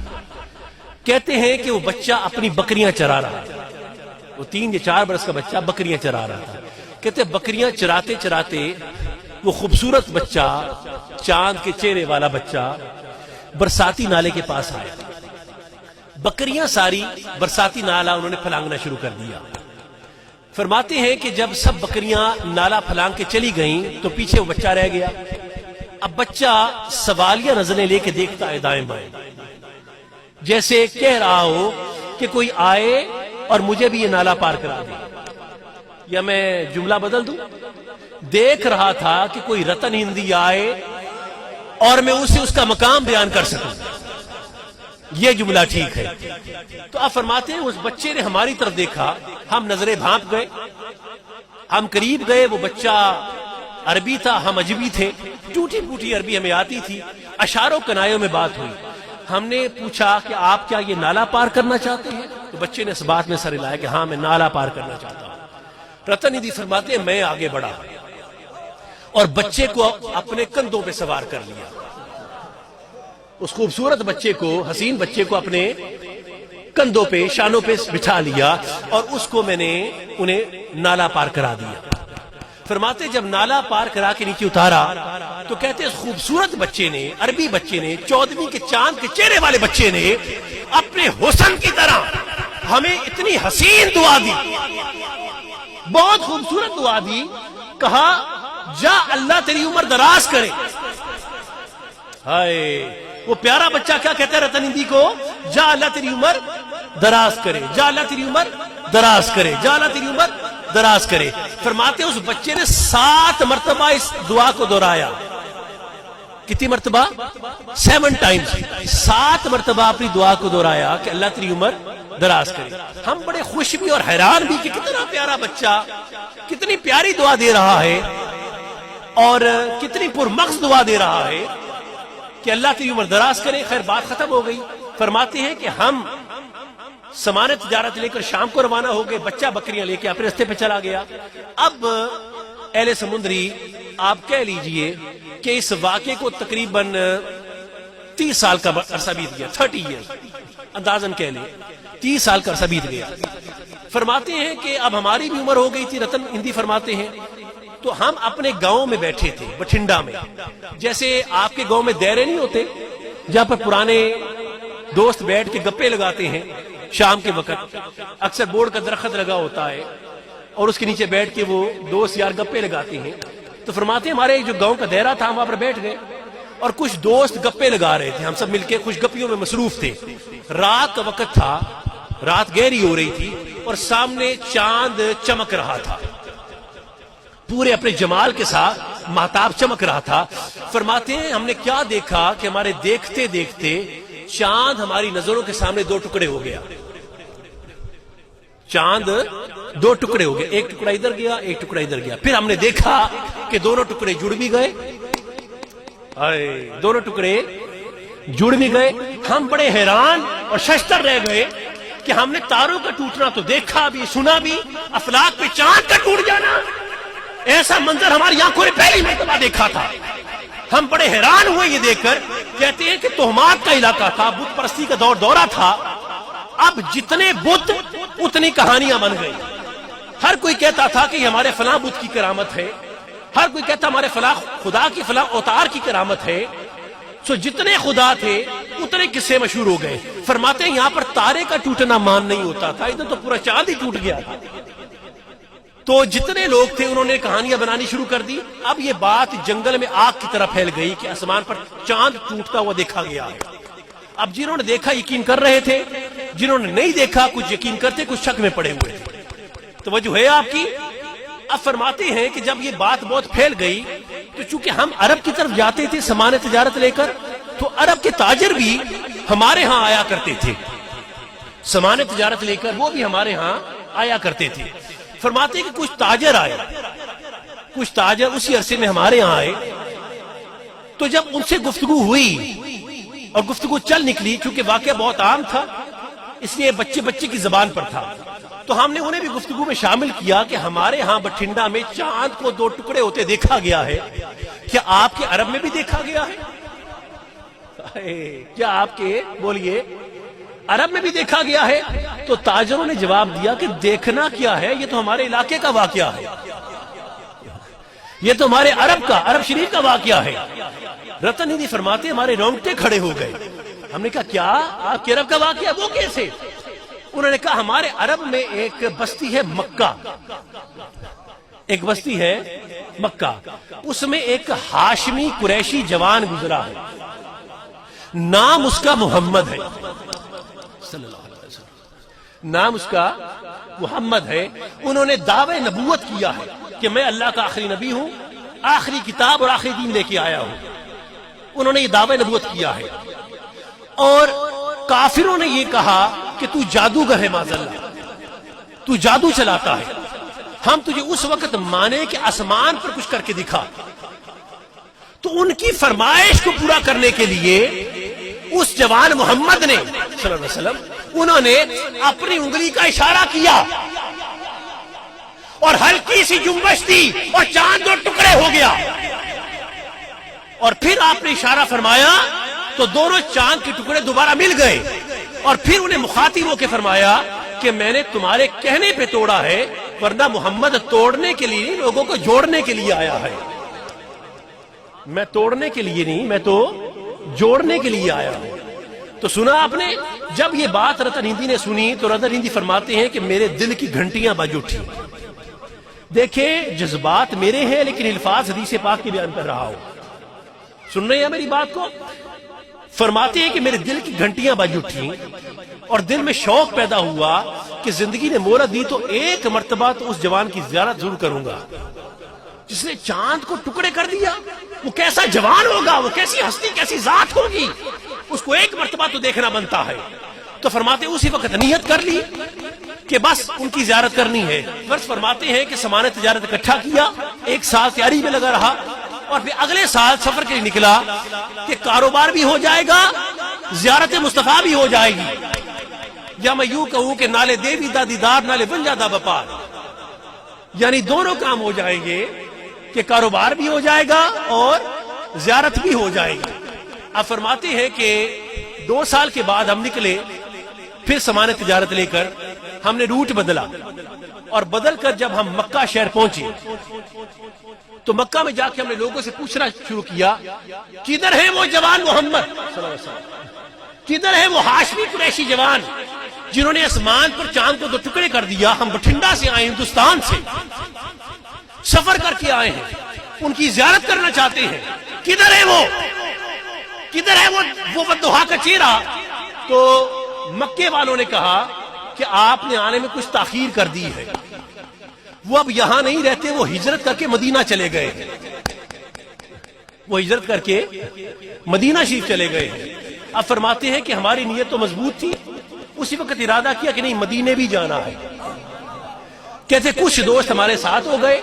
کہتے ہیں کہ وہ بچہ اپنی بکریاں چرا رہا تھا, وہ 3 یا 4 برس کا بچہ بکریاں چرا رہا تھا. کہتے ہیں بکریاں چراتے چراتے وہ خوبصورت بچہ, چاند کے چہرے والا بچہ برساتی نالے کے پاس آیا. بکریاں ساری برساتی نالا انہوں نے پھلانگنا شروع کر دیا. فرماتے ہیں کہ جب سب بکریاں نالا پھلانگ کے چلی گئیں تو پیچھے وہ بچہ رہ گیا. اب بچہ سوالیہ نظریں لے کے دیکھتا ہے دائیں بائیں, جیسے کہہ رہا ہو کہ کوئی آئے اور مجھے بھی یہ نالا پار کرا دے. یا میں جملہ بدل دوں, دیکھ رہا تھا کہ کوئی رتن ہندی آئے اور میں اسے اس کا مقام بیان کر سکوں, یہ جملہ ٹھیک ہے. تو آپ فرماتے ہیں اس بچے نے ہماری طرف دیکھا, ہم نظریں بھانپ گئے, ہم قریب گئے. وہ بچہ عربی تھا, ہم عجمی تھے, ٹوٹی پوٹی عربی ہمیں آتی تھی, اشاروں کنایوں میں بات ہوئی. ہم نے پوچھا کہ آپ کیا یہ نالا پار کرنا چاہتے ہیں؟ تو بچے نے اس بات میں سر ہلایا کہ ہاں میں نالا پار کرنا چاہتا ہوں. رتن ہندی فرماتے ہیں میں آگے بڑھا اور بچے کو اپنے کندھوں پہ سوار کر لیا. اس خوبصورت بچے کو, حسین بچے کو اپنے کندھوں پہ, شانوں پہ بٹھا لیا اور اس کو میں نے انہیں نالا پار کرا دیا. فرماتے جب نالا پار کرا کے نیچے اتارا تو کہتے اس خوبصورت بچے نے, عربی بچے نے, 14ویں کے چاند کے چہرے والے بچے نے اپنے حسن کی طرح ہمیں اتنی حسین دعا دی, بہت خوبصورت دعا دی. کہا جا اللہ تیری عمر دراز کرے. ہائے, وہ پیارا بچہ کیا کہتا ہے رتن ہندی کو, جا اللہ تیری عمر دراز کرے, جا اللہ تیری عمر دراز کرے, جا اللہ تیری عمر دراز کرے. فرماتے اس بچے نے 7 مرتبہ اس دعا کو دہرایا. کتنی مرتبہ؟ 7 ٹائمز, 7 مرتبہ اپنی دعا کو دہرایا کہ اللہ تیری عمر دراز کرے. ہم بڑے خوش بھی اور حیران بھی کہ کتنا پیارا بچہ کتنی پیاری دعا دے رہا ہے اور کتنی پرمغز دعا دے رہا ہے کہ اللہ تیری عمر دراز کرے. خیر بات ختم ہو گئی. فرماتے ہیں کہ ہم سامان تجارت لے کر شام کو روانہ ہو گئے. بچہ بکریاں لے کے اپنے رستے پہ چلا گیا. اب اہل سمندری آپ کہہ لیجئے کہ اس واقعے کو تقریباً 30 سال کا عرصہ بیت گیا, 30 ایئر اندازاً کہہ لیں, 30 سال کا عرصہ بیت گیا. فرماتے ہیں کہ اب ہماری بھی عمر ہو گئی تھی. رتن ہندی فرماتے ہیں تو ہم اپنے گاؤں میں بیٹھے تھے بٹھنڈا میں, جیسے آپ کے گاؤں میں دیرے نہیں ہوتے جہاں پر پرانے دوست بیٹھ کے گپے لگاتے ہیں شام کے وقت، اکثر بورڈ کا درخت لگا ہوتا ہے اور اس کے نیچے بیٹھ کے وہ دوست یار گپے لگاتے ہیں. تو فرماتے ہیں ہمارے جو گاؤں کا دہرہ تھا ہم وہاں پر بیٹھ گئے اور کچھ دوست گپے لگا رہے تھے، ہم سب مل کے خوش گپیوں میں مصروف تھے. رات کا وقت تھا، رات گہری ہو رہی تھی اور سامنے چاند چمک رہا تھا، پورے اپنے جمال کے ساتھ مہتاب چمک رہا تھا. فرماتے ہیں ہم نے کیا دیکھا کہ ہمارے دیکھتے دیکھتے چاند ہماری نظروں کے سامنے دو ٹکڑے ہو گیا. چاند دو ٹکڑے ہو گئے، ایک ٹکڑا ادھر گیا ایک ٹکڑا ادھر گیا. پھر ہم نے دیکھا کہ دونوں ٹکڑے جڑ بھی گئے، دونوں ٹکڑے جڑ بھی گئے. ہم بڑے حیران اور ششدر رہ گئے کہ ہم نے تاروں کا ٹوٹنا تو دیکھا بھی، سنا بھی، افلاک پہ چاند کا ٹوٹ جانا ایسا منظر ہماری آنکھوں نے پہلی مرتبہ دیکھا تھا. ہم بڑے حیران ہوئے یہ دیکھ کر. کہتے ہیں کہ تہمات کا علاقہ تھا، بت پرستی کا دورہ تھا. اب جتنے بت اتنی کہانیاں بن گئی. ہر کوئی کہتا تھا کہ یہ ہمارے فلاں بت کی کرامت ہے، ہر کوئی کہتا ہمارے فلاں خدا کی فلاں اوتار کی کرامت ہے. سو جتنے خدا تھے اتنے قصے مشہور ہو گئے. فرماتے ہیں یہاں پر تارے کا ٹوٹنا مان نہیں ہوتا تھا، ادھر تو پورا چاند ہی ٹوٹ گیا تھا. تو جتنے لوگ تھے انہوں نے کہانیاں بنانی شروع کر دی. اب یہ بات جنگل میں آگ کی طرح پھیل گئی کہ آسمان پر چاند ٹوٹتا ہوا دیکھا گیا ہے. اب جنہوں نے دیکھا یقین کر رہے تھے، جنہوں نے نہیں دیکھا کچھ یقین کرتے کچھ شک میں پڑے ہوئے تھے. توجہ ہے آپ کی. اب فرماتے ہیں کہ جب یہ بات بہت پھیل گئی تو چونکہ ہم عرب کی طرف جاتے تھے سامان تجارت لے کر، تو عرب کے تاجر بھی ہمارے ہاں آیا کرتے تھے سامان تجارت لے کر، وہ بھی ہمارے ہاں آیا کرتے تھے. فرماتے ہیں کہ کچھ تاجر آئے، کچھ تاجر اسی عرصے میں ہمارے ہاں آئے. تو جب ان سے گفتگو ہوئی اور گفتگو چل نکلی، چونکہ واقعہ بہت عام تھا اس لیے بچے بچے کی زبان پر تھا، تو ہم نے انہیں بھی گفتگو میں شامل کیا کہ ہمارے ہاں بٹھنڈا میں چاند کو دو ٹکڑے ہوتے دیکھا گیا ہے، کیا آپ کے عرب میں بھی دیکھا گیا ہے؟ کیا آپ کے بولیے عرب میں بھی دیکھا گیا ہے؟ تو تاجروں نے جواب دیا کہ دیکھنا کیا ہے، یہ تو ہمارے علاقے کا واقعہ ہے، یہ تو ہمارے عرب شریف کا واقعہ ہے. رتن ہندی فرماتے ہمارے رونگٹے کھڑے ہو گئے. ہم نے کہا کیا آپ کے عرب کا واقعہ؟ وہ کیسے؟ انہوں نے کہا ہمارے عرب میں ایک بستی ہے مکہ، ایک بستی ہے مکہ، اس میں ایک ہاشمی قریشی جوان گزرا ہے، نام اس کا محمد ہے صلی اللہ علیہ وسلم، نام اس کا محمد ہے. انہوں نے دعوی نبوت کیا ہے کہ میں اللہ کا آخری نبی ہوں، آخری کتاب اور آخری دین لے کے آیا ہوں. انہوں نے یہ دعوی نبوت کیا ہے. اور کافروں نے یہ کہا کہ تو جادوگر ہے، معاذ اللہ تو جادو چلاتا ہے، ہم تجھے اس وقت مانے کہ آسمان پر کچھ کر کے دکھا. تو ان کی فرمائش کو پورا کرنے کے لیے اس جوان محمد نے صلی اللہ علیہ وسلم انہوں نے اپنی انگلی کا اشارہ کیا اور ہلکی سی جنبش دی اور چاند دو ٹکڑے ہو گیا. اور پھر آپ نے اشارہ فرمایا تو دونوں چاند کے ٹکڑے دوبارہ مل گئے. اور پھر انہیں مخاطب ہو کے فرمایا کہ میں نے تمہارے کہنے پہ توڑا ہے، ورنہ محمد توڑنے کے لیے نہیں، لوگوں کو جوڑنے کے لیے آیا ہے. میں توڑنے کے لیے نہیں، میں تو جوڑنے کے لیے آیا ہوں. تو سنا آپ نے؟ جب یہ بات رتن ہندی نے سنی تو رتن ہندی فرماتے ہیں کہ میرے دل کی گھنٹیاں بج اٹھی. دیکھیں جذبات میرے ہیں لیکن الفاظ حدیث پاک کی بیان کر رہا ہوں. سن رہے ہیں میری بات کو؟ فرماتے ہیں کہ میرے دل کی گھنٹیاں بج اٹھی اور دل میں شوق پیدا ہوا کہ زندگی نے مہلت دی تو ایک مرتبہ تو اس جوان کی زیارت ضرور کروں گا جس نے چاند کو ٹکڑے کر دیا. وہ کیسا جوان ہوگا، وہ کیسی ہستی، کیسی ذات ہوگی، اس کو ایک مرتبہ تو دیکھنا بنتا ہے. تو فرماتے اسی وقت نیت کر لی کہ بس ان کی زیارت کرنی ہے. فرض فرماتے ہیں کہ سامان تجارت اکٹھا کیا، ایک سال تیاری میں لگا رہا اور پھر اگلے سال سفر کے لیے نکلا کہ کاروبار بھی ہو جائے گا، زیارت مصطفیٰ بھی ہو جائے گی. یا میں یوں کہوں کہ نالے دیوی دا دیدار نالے بن جاتا بپار، یعنی دونوں کام ہو جائیں گے کہ کاروبار بھی ہو جائے گا اور زیارت بھی ہو جائے گی. اب فرماتے ہیں کہ 2 سال کے بعد ہم نکلے پھر سامان تجارت لے کر. ہم نے روٹ بدلا اور بدل کر جب ہم مکہ شہر پہنچے تو مکہ میں جا کے ہم نے لوگوں سے پوچھنا شروع کیا کدھر ہے وہ جوان محمد صلی اللہ علیہ وسلم، کدھر ہے وہ ہاشمی قریشی جوان جنہوں نے آسمان پر چاند کو 2 ٹکڑے کر دیا؟ ہم بٹھنڈا سے آئے، ہندوستان سے سفر کر کے آئے ہیں، ان کی زیارت کرنا چاہتے ہیں، کدھر ہے وہ؟ کدھر ہے وہ بدوہا کا چہرہ؟ تو مکے والوں نے کہا کہ آپ نے آنے میں کچھ تاخیر کر دی ہے، وہ اب یہاں نہیں رہتے، وہ ہجرت کر کے مدینہ چلے گئے ہیں، وہ ہجرت کر کے مدینہ شریف چلے گئے ہیں۔ اب فرماتے ہیں کہ ہماری نیت تو مضبوط تھی، اسی وقت ارادہ کیا کہ نہیں مدینے بھی جانا ہے۔ کہتے کچھ دوست ہمارے ساتھ ہو گئے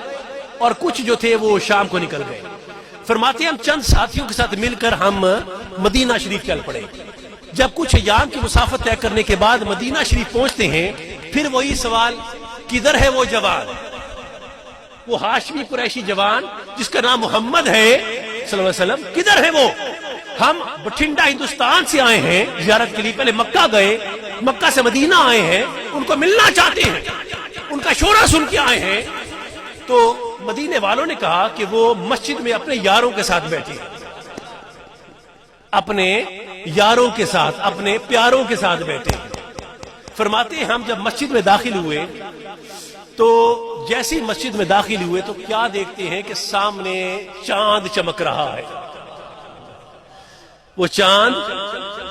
اور کچھ جو تھے وہ شام کو نکل گئے۔ فرماتے ہیں ہم چند ساتھیوں کے ساتھ مل کر ہم مدینہ شریف چل پڑے۔ جب کچھ ایام کی مسافت طے کرنے کے بعد مدینہ شریف پہنچتے ہیں، پھر وہی سوال، کدھر ہے وہ جوان، وہ ہاشمی قریشی جوان جس کا نام محمد ہے صلی اللہ علیہ وسلم، کدھر ہے وہ؟ ہم بٹھنڈا ہندوستان سے آئے ہیں زیارت کے لیے، پہلے مکہ گئے، مکہ سے مدینہ آئے ہیں، ان کو ملنا چاہتے ہیں، ان کا شورا سن کے آئے ہیں۔ تو مدینے والوں نے کہا کہ وہ مسجد میں اپنے یاروں کے ساتھ بیٹھے، اپنے یاروں کے ساتھ، اپنے پیاروں کے ساتھ بیٹھے۔ فرماتے ہیں ہم جب مسجد میں داخل ہوئے تو جیسی مسجد میں داخل ہوئے تو کیا دیکھتے ہیں کہ سامنے چاند چمک رہا ہے، وہ چاند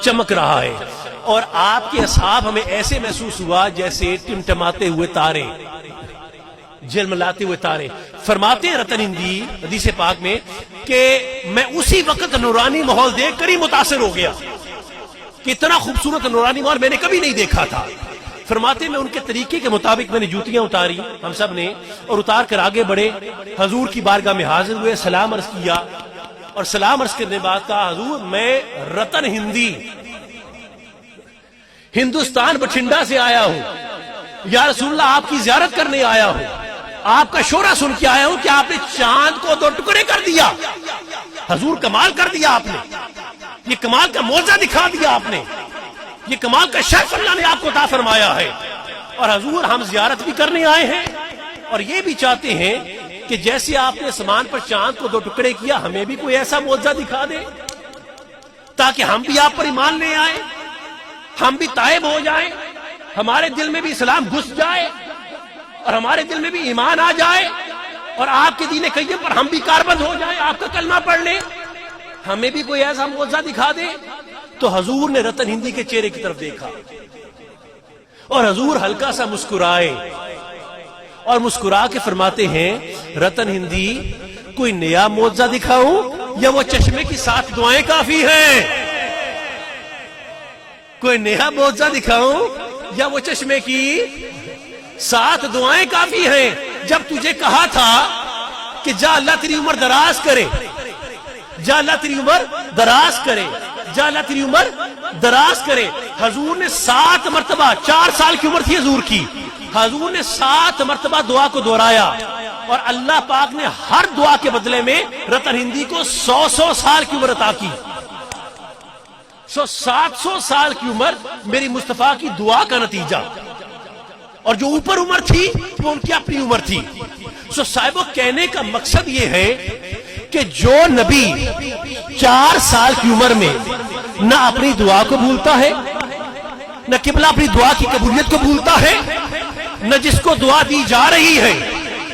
چمک رہا ہے، اور آپ کے اصحاب ہمیں ایسے محسوس ہوا جیسے ٹمٹماتے ہوئے تارے، جلملاتے ہوئے تارے۔ فرماتے ہیں رتن ہندی حدیث پاک میں کہ میں اسی وقت نورانی ماحول دیکھ کر ہی متاثر ہو گیا کہ اتنا خوبصورت نورانی ماحول میں نے کبھی نہیں دیکھا تھا۔ فرماتے میں ان کے طریقے کے مطابق میں نے جوتیاں اتاری ہم سب نے، اور اتار کر آگے بڑھے، حضور کی بارگاہ میں حاضر ہوئے، سلام عرض کیا، اور سلام عرض کرنے بعد کہا حضور میں رتن ہندی ہندوستان بٹھنڈا سے آیا ہوں، یا رسول اللہ آپ کی زیارت کرنے آیا ہوں، آپ کا شورا سن کے آیا ہوں کہ آپ نے چاند کو 2 ٹکڑے کر دیا، حضور کمال کر دیا آپ نے، یہ کمال کا معجزہ دکھا دیا آپ نے، یہ کمال کا شرف اللہ نے آپ کو عطا فرمایا ہے، اور حضور ہم زیارت بھی کرنے آئے ہیں اور یہ بھی چاہتے ہیں کہ جیسے آپ نے آسمان پر چاند کو 2 ٹکڑے کیا، ہمیں بھی کوئی ایسا معجزہ دکھا دے تاکہ ہم بھی آپ پر ایمان لے آئیں، ہم بھی تائب ہو جائیں، ہمارے دل میں بھی اسلام گھس جائے اور ہمارے دل میں بھی ایمان آ جائے، اور آپ کے دین قیم پر ہم بھی کاربند ہو جائیں، آپ کا کلمہ پڑھ لیں، ہمیں بھی کوئی ایسا معجزہ دکھا دے۔ تو حضور نے رتن ہندی کے چہرے کی طرف دیکھا اور حضور ہلکا سا مسکرائے اور مسکرا کے فرماتے ہیں رتن ہندی کوئی نیا معجزہ دکھاؤں یا وہ چشمے کی 7 دعائیں کافی ہیں؟ کوئی نیا معجزہ دکھاؤں یا وہ چشمے کی 7 دعائیں کافی ہیں؟ جب تجھے کہا تھا کہ جا اللہ تیری عمر دراز کرے، جا اللہ تیری عمر دراز کرے، جا اللہ تیری عمر دراز کرے، حضور نے 7 مرتبہ، 4 سال کی عمر تھی حضور کی، حضور نے 7 مرتبہ دعا کو دہرایا، اور اللہ پاک نے ہر دعا کے بدلے میں رتن ہندی کو 100 سال کی عمر عطا کی۔ 700 سال کی عمر میری مصطفیٰ کی دعا کا نتیجہ، اور جو اوپر عمر تھی وہ ان کی اپنی عمر تھی۔ صاحبوں کہنے کا مقصد یہ ہے کہ جو نبی 4 سال کی عمر میں نہ اپنی دعا کو بھولتا ہے، نہ قبلہ اپنی دعا کی قبولیت کو بھولتا ہے، نہ جس کو دعا دی جا رہی ہے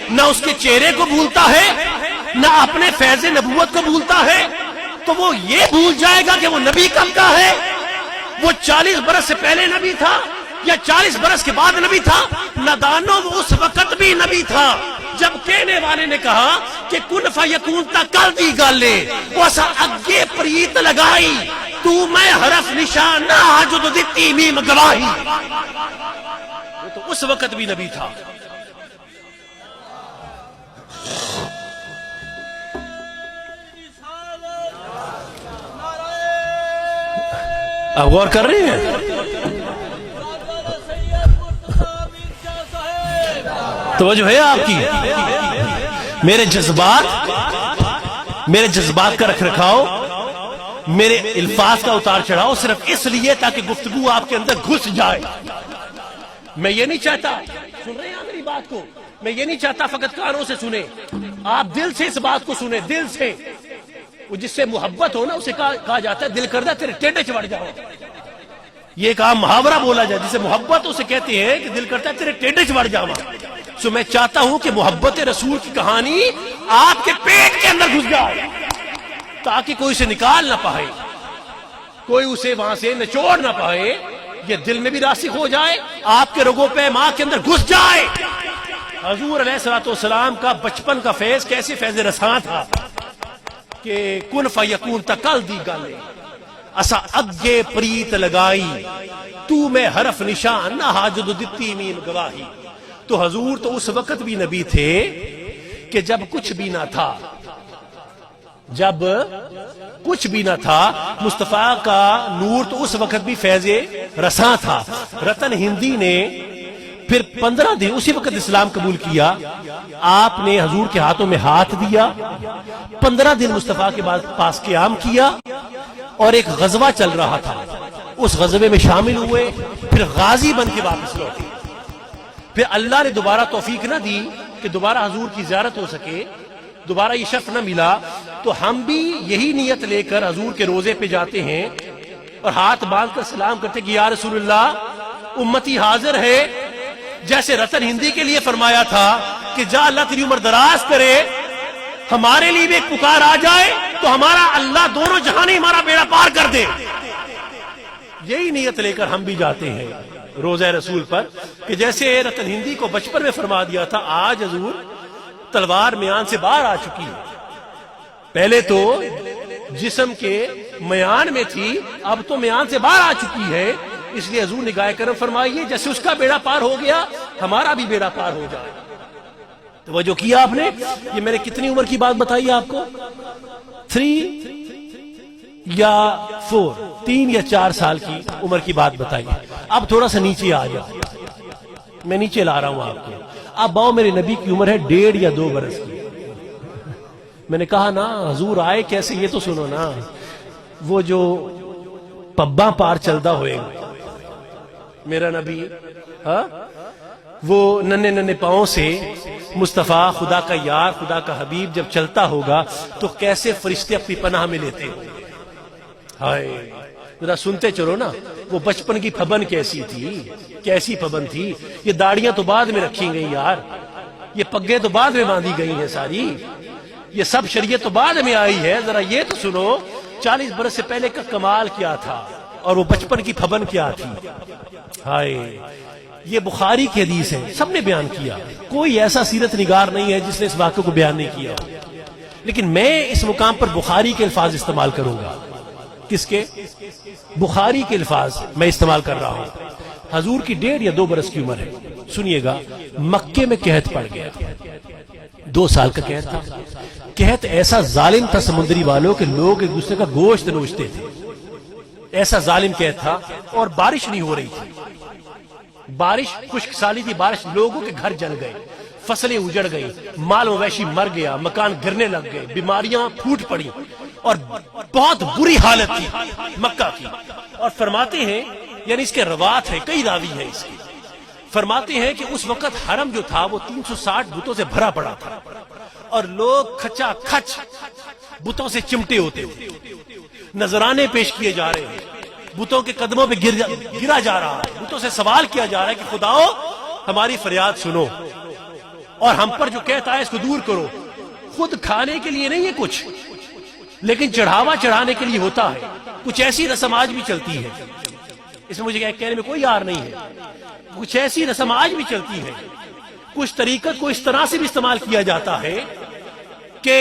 نہ اس کے چہرے کو بھولتا ہے، نہ اپنے فیض نبوت کو بھولتا ہے، تو وہ یہ بھول جائے گا کہ وہ نبی کب کا ہے، وہ 40 برس سے پہلے نبی تھا یا 40 برس کے بعد نبی تھا؟ نادانو وہ اس وقت بھی نبی تھا جب کہنے والے نے کہا کہ کن فیکون تا کر دی گالے وسا اگے پریت لگائی تو میں حرف نشان نہ جو تو دیتی میم گواہی، وہ تو اس وقت بھی نبی تھا۔ آپ غور کر رہے ہیں؟ توجہ ہے آپ کی؟ میرے جذبات کا رکھ رکھاؤ، میرے الفاظ کا اتار چڑھاؤ صرف اس لیے تاکہ گفتگو آپ کے اندر گھس جائے۔ میں یہ نہیں چاہتا، سن رہے ہیں میری بات کو، میں یہ نہیں چاہتا فقط کانوں سے سنیں، آپ دل سے اس بات کو سنیں، دل سے۔ وہ جس سے محبت ہو نا اسے کہا جاتا ہے دل کردہ تیرے ٹیڈے چڑھ جاؤ، یہ ایک عام محاورہ بولا جائے جسے محبت اسے کہتے ہیں کہ دل کرتا ہے تیرے ٹیڈے چڑھ جاواں. سو میں چاہتا ہوں کہ محبت رسول کی کہانی آپ کے پیٹ کے اندر گھس جائے تاکہ کوئی اسے نکال نہ پائے, کوئی اسے وہاں سے نچوڑ نہ پائے. یہ دل میں بھی راسخ ہو جائے, آپ کے رگوں پہ ماں کے اندر گھس جائے. حضور علیہ الصلوۃ والسلام کا بچپن کا فیض کیسے فیض رساں تھا کہ کن فیکون تکل دی گل اسا اگے پریت لگائی تو میں حرف نشان نہ حاجد دتی مین گواہی. تو حضور تو اس وقت بھی نبی تھے کہ جب کچھ بھی نہ تھا, جب کچھ بھی نہ تھا. مصطفیٰ کا نور تو اس وقت بھی فیض رساں تھا. رتن ہندی نے پھر 15 دن اسی وقت اسلام قبول کیا. آپ نے حضور کے ہاتھوں میں ہاتھ دیا, 15 دن مصطفیٰ کے بعد پاس قیام کیا اور ایک غزوہ چل رہا تھا. اس غزوے میں شامل ہوئے, پھر غازی بن کے واپس لوٹے. پھر اللہ نے دوبارہ توفیق نہ دی کہ دوبارہ حضور کی زیارت ہو سکے, دوبارہ یہ شرف نہ ملا. تو ہم بھی یہی نیت لے کر حضور کے روزے پہ جاتے ہیں اور ہاتھ باندھ کر سلام کرتے کہ یا رسول اللہ امتی حاضر ہے. جیسے رتن ہندی کے لیے فرمایا تھا کہ جا اللہ تیری عمر دراز کرے, ہمارے لیے بھی ایک پکار آ جائے تو ہمارا اللہ دونوں جہاں ہمارا بیڑا پار کر دے. یہی نیت لے کر ہم بھی جاتے ہیں روزہ رسول پر کہ جیسے رتن ہندی کو بچپن میں فرما دیا تھا آج حضور تلوار میان سے باہر آ چکی ہے. پہلے تو جسم کے میان میں تھی, اب تو میان سے باہر آ چکی ہے. اس لیے حضور نگاہ کرم فرمائیے جیسے اس کا بیڑا پار ہو گیا ہمارا بھی بیڑا پار ہو جائے. توجہ کیا آپ نے؟ یہ میں نے کتنی عمر کی بات بتائی آپ کو, 3 یا 4, 3 یا 4 سال کی عمر کی بات بتائی. اب تھوڑا سا نیچے آ جاؤ, میں نیچے لا رہا ہوں آپ کو. اب باؤ میرے نبی کی عمر ہے 1.5 یا 2 برس کی. میں نے کہا نا حضور آئے کیسے, یہ تو سنو نا. وہ جو پباں پار چلتا ہوئے میرا نبی, ہاں وہ ننے پاؤں سے مصطفیٰ خدا کا یار خدا کا حبیب جب چلتا ہوگا تو کیسے فرشتے اپنی پناہ میں لیتے ہوں. ہائے ذرا سنتے چلو نا. وہ بچپن کی پھبن کیسی تھی, کیسی پھبن تھی. یہ داڑیاں تو بعد میں رکھی گئی یار, یہ پگیں تو بعد میں باندھی گئی ہیں ساری, یہ سب شریعت تو بعد میں آئی ہے. ذرا یہ تو سنو 40 برس سے پہلے کا کمال کیا تھا اور وہ بچپن کی پھبن کیا تھی. ہائے یہ بخاری کی حدیث ہے, سب نے بیان کیا. کوئی ایسا سیرت نگار نہیں ہے جس نے اس واقعے کو بیان نہیں کیا. لیکن میں اس مقام پر بخاری کے الفاظ استعمال کروں گا. کس کے؟ بخاری کے الفاظ میں استعمال کر رہا ہوں. حضور کی 1.5 یا 2 برس کی عمر ہے. سنیے گا, مکے میں قحط پڑ گیا, 2 سال کا قحط تھا. قحط ایسا ظالم تھا سمندری والوں کے لوگ ایک دوسرے کا گوشت نوچتے تھے. ایسا ظالم قحط تھا اور بارش نہیں ہو رہی تھی. بارش خشک سالی تھی, بارش لوگوں کے گھر جل گئے, فصلیں اجڑ گئی, مال مویشی مر گیا, مکان گرنے لگ گئے, بیماریاں پھوٹ پڑی اور بہت بری حالت تھی مکہ کی. اور فرماتے ہیں, یعنی اس کے روات ہیں, کئی راوی ہیں اس کی, فرماتے ہیں کہ اس وقت حرم جو تھا وہ 360 بتوں سے بھرا پڑا تھا اور لوگ کھچا کھچ بتوں سے چمٹے ہوتے تھے. نذرانے پیش کیے جا رہے ہیں, بتوں کے قدموں پہ گرا جا رہا ہے, بتوں سے سوال کیا جا رہا ہے کہ خداؤ ہماری فریاد سنو اور ہم پر جو کہتا ہے اس کو دور کرو. خود کھانے کے لیے نہیں ہے کچھ, لیکن چڑھاوا چڑھانے کے لیے ہوتا ہے. کچھ ایسی رسم آج بھی چلتی ہے, اس میں مجھے کہنے میں کوئی یار نہیں ہے. کچھ ایسی رسم آج بھی چلتی ہے. کچھ طریقت کو اس طرح سے بھی استعمال کیا جاتا ہے کہ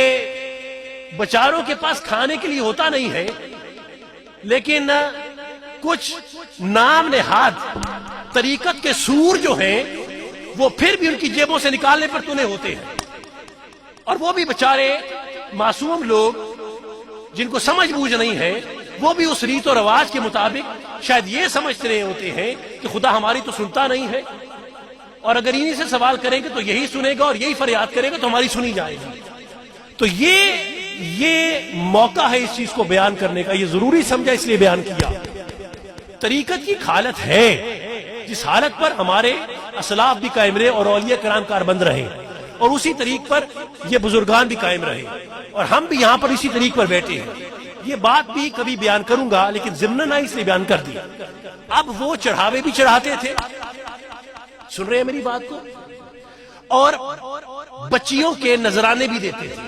بچاروں کے پاس کھانے کے لیے ہوتا نہیں ہے, لیکن کچھ نام نہاد طریقت کے سور جو ہیں وہ پھر بھی ان کی جیبوں سے نکالنے پر تنے ہوتے ہیں. اور وہ بھی بچارے معصوم لوگ جن کو سمجھ بوجھ نہیں ہے, وہ بھی اس ریت و رواج کے مطابق شاید یہ سمجھتے رہے ہوتے ہیں کہ خدا ہماری تو سنتا نہیں ہے, اور اگر انہی سے سوال کریں گے تو یہی سنے گا اور یہی فریاد کرے گا تو ہماری سنی جائے گی. تو یہ موقع ہے اس چیز کو بیان کرنے کا, یہ ضروری سمجھا اس لیے بیان کیا. طریقت کی حالت ہے جس حالت پر ہمارے اسلاف بھی قائم رہے اور اولیاء کرام کاربند رہے, اور اسی طریق پر یہ بزرگان بھی قائم رہے, اور ہم بھی یہاں پر اسی طریق پر بیٹھے ہیں. یہ بات بھی کبھی بیان کروں گا لیکن ضمن اس لیے بیان کر دی. اب وہ چڑھاوے بھی چڑھاتے تھے, سن رہے ہیں میری بات کو, اور بچیوں کے نذرانے بھی دیتے تھے,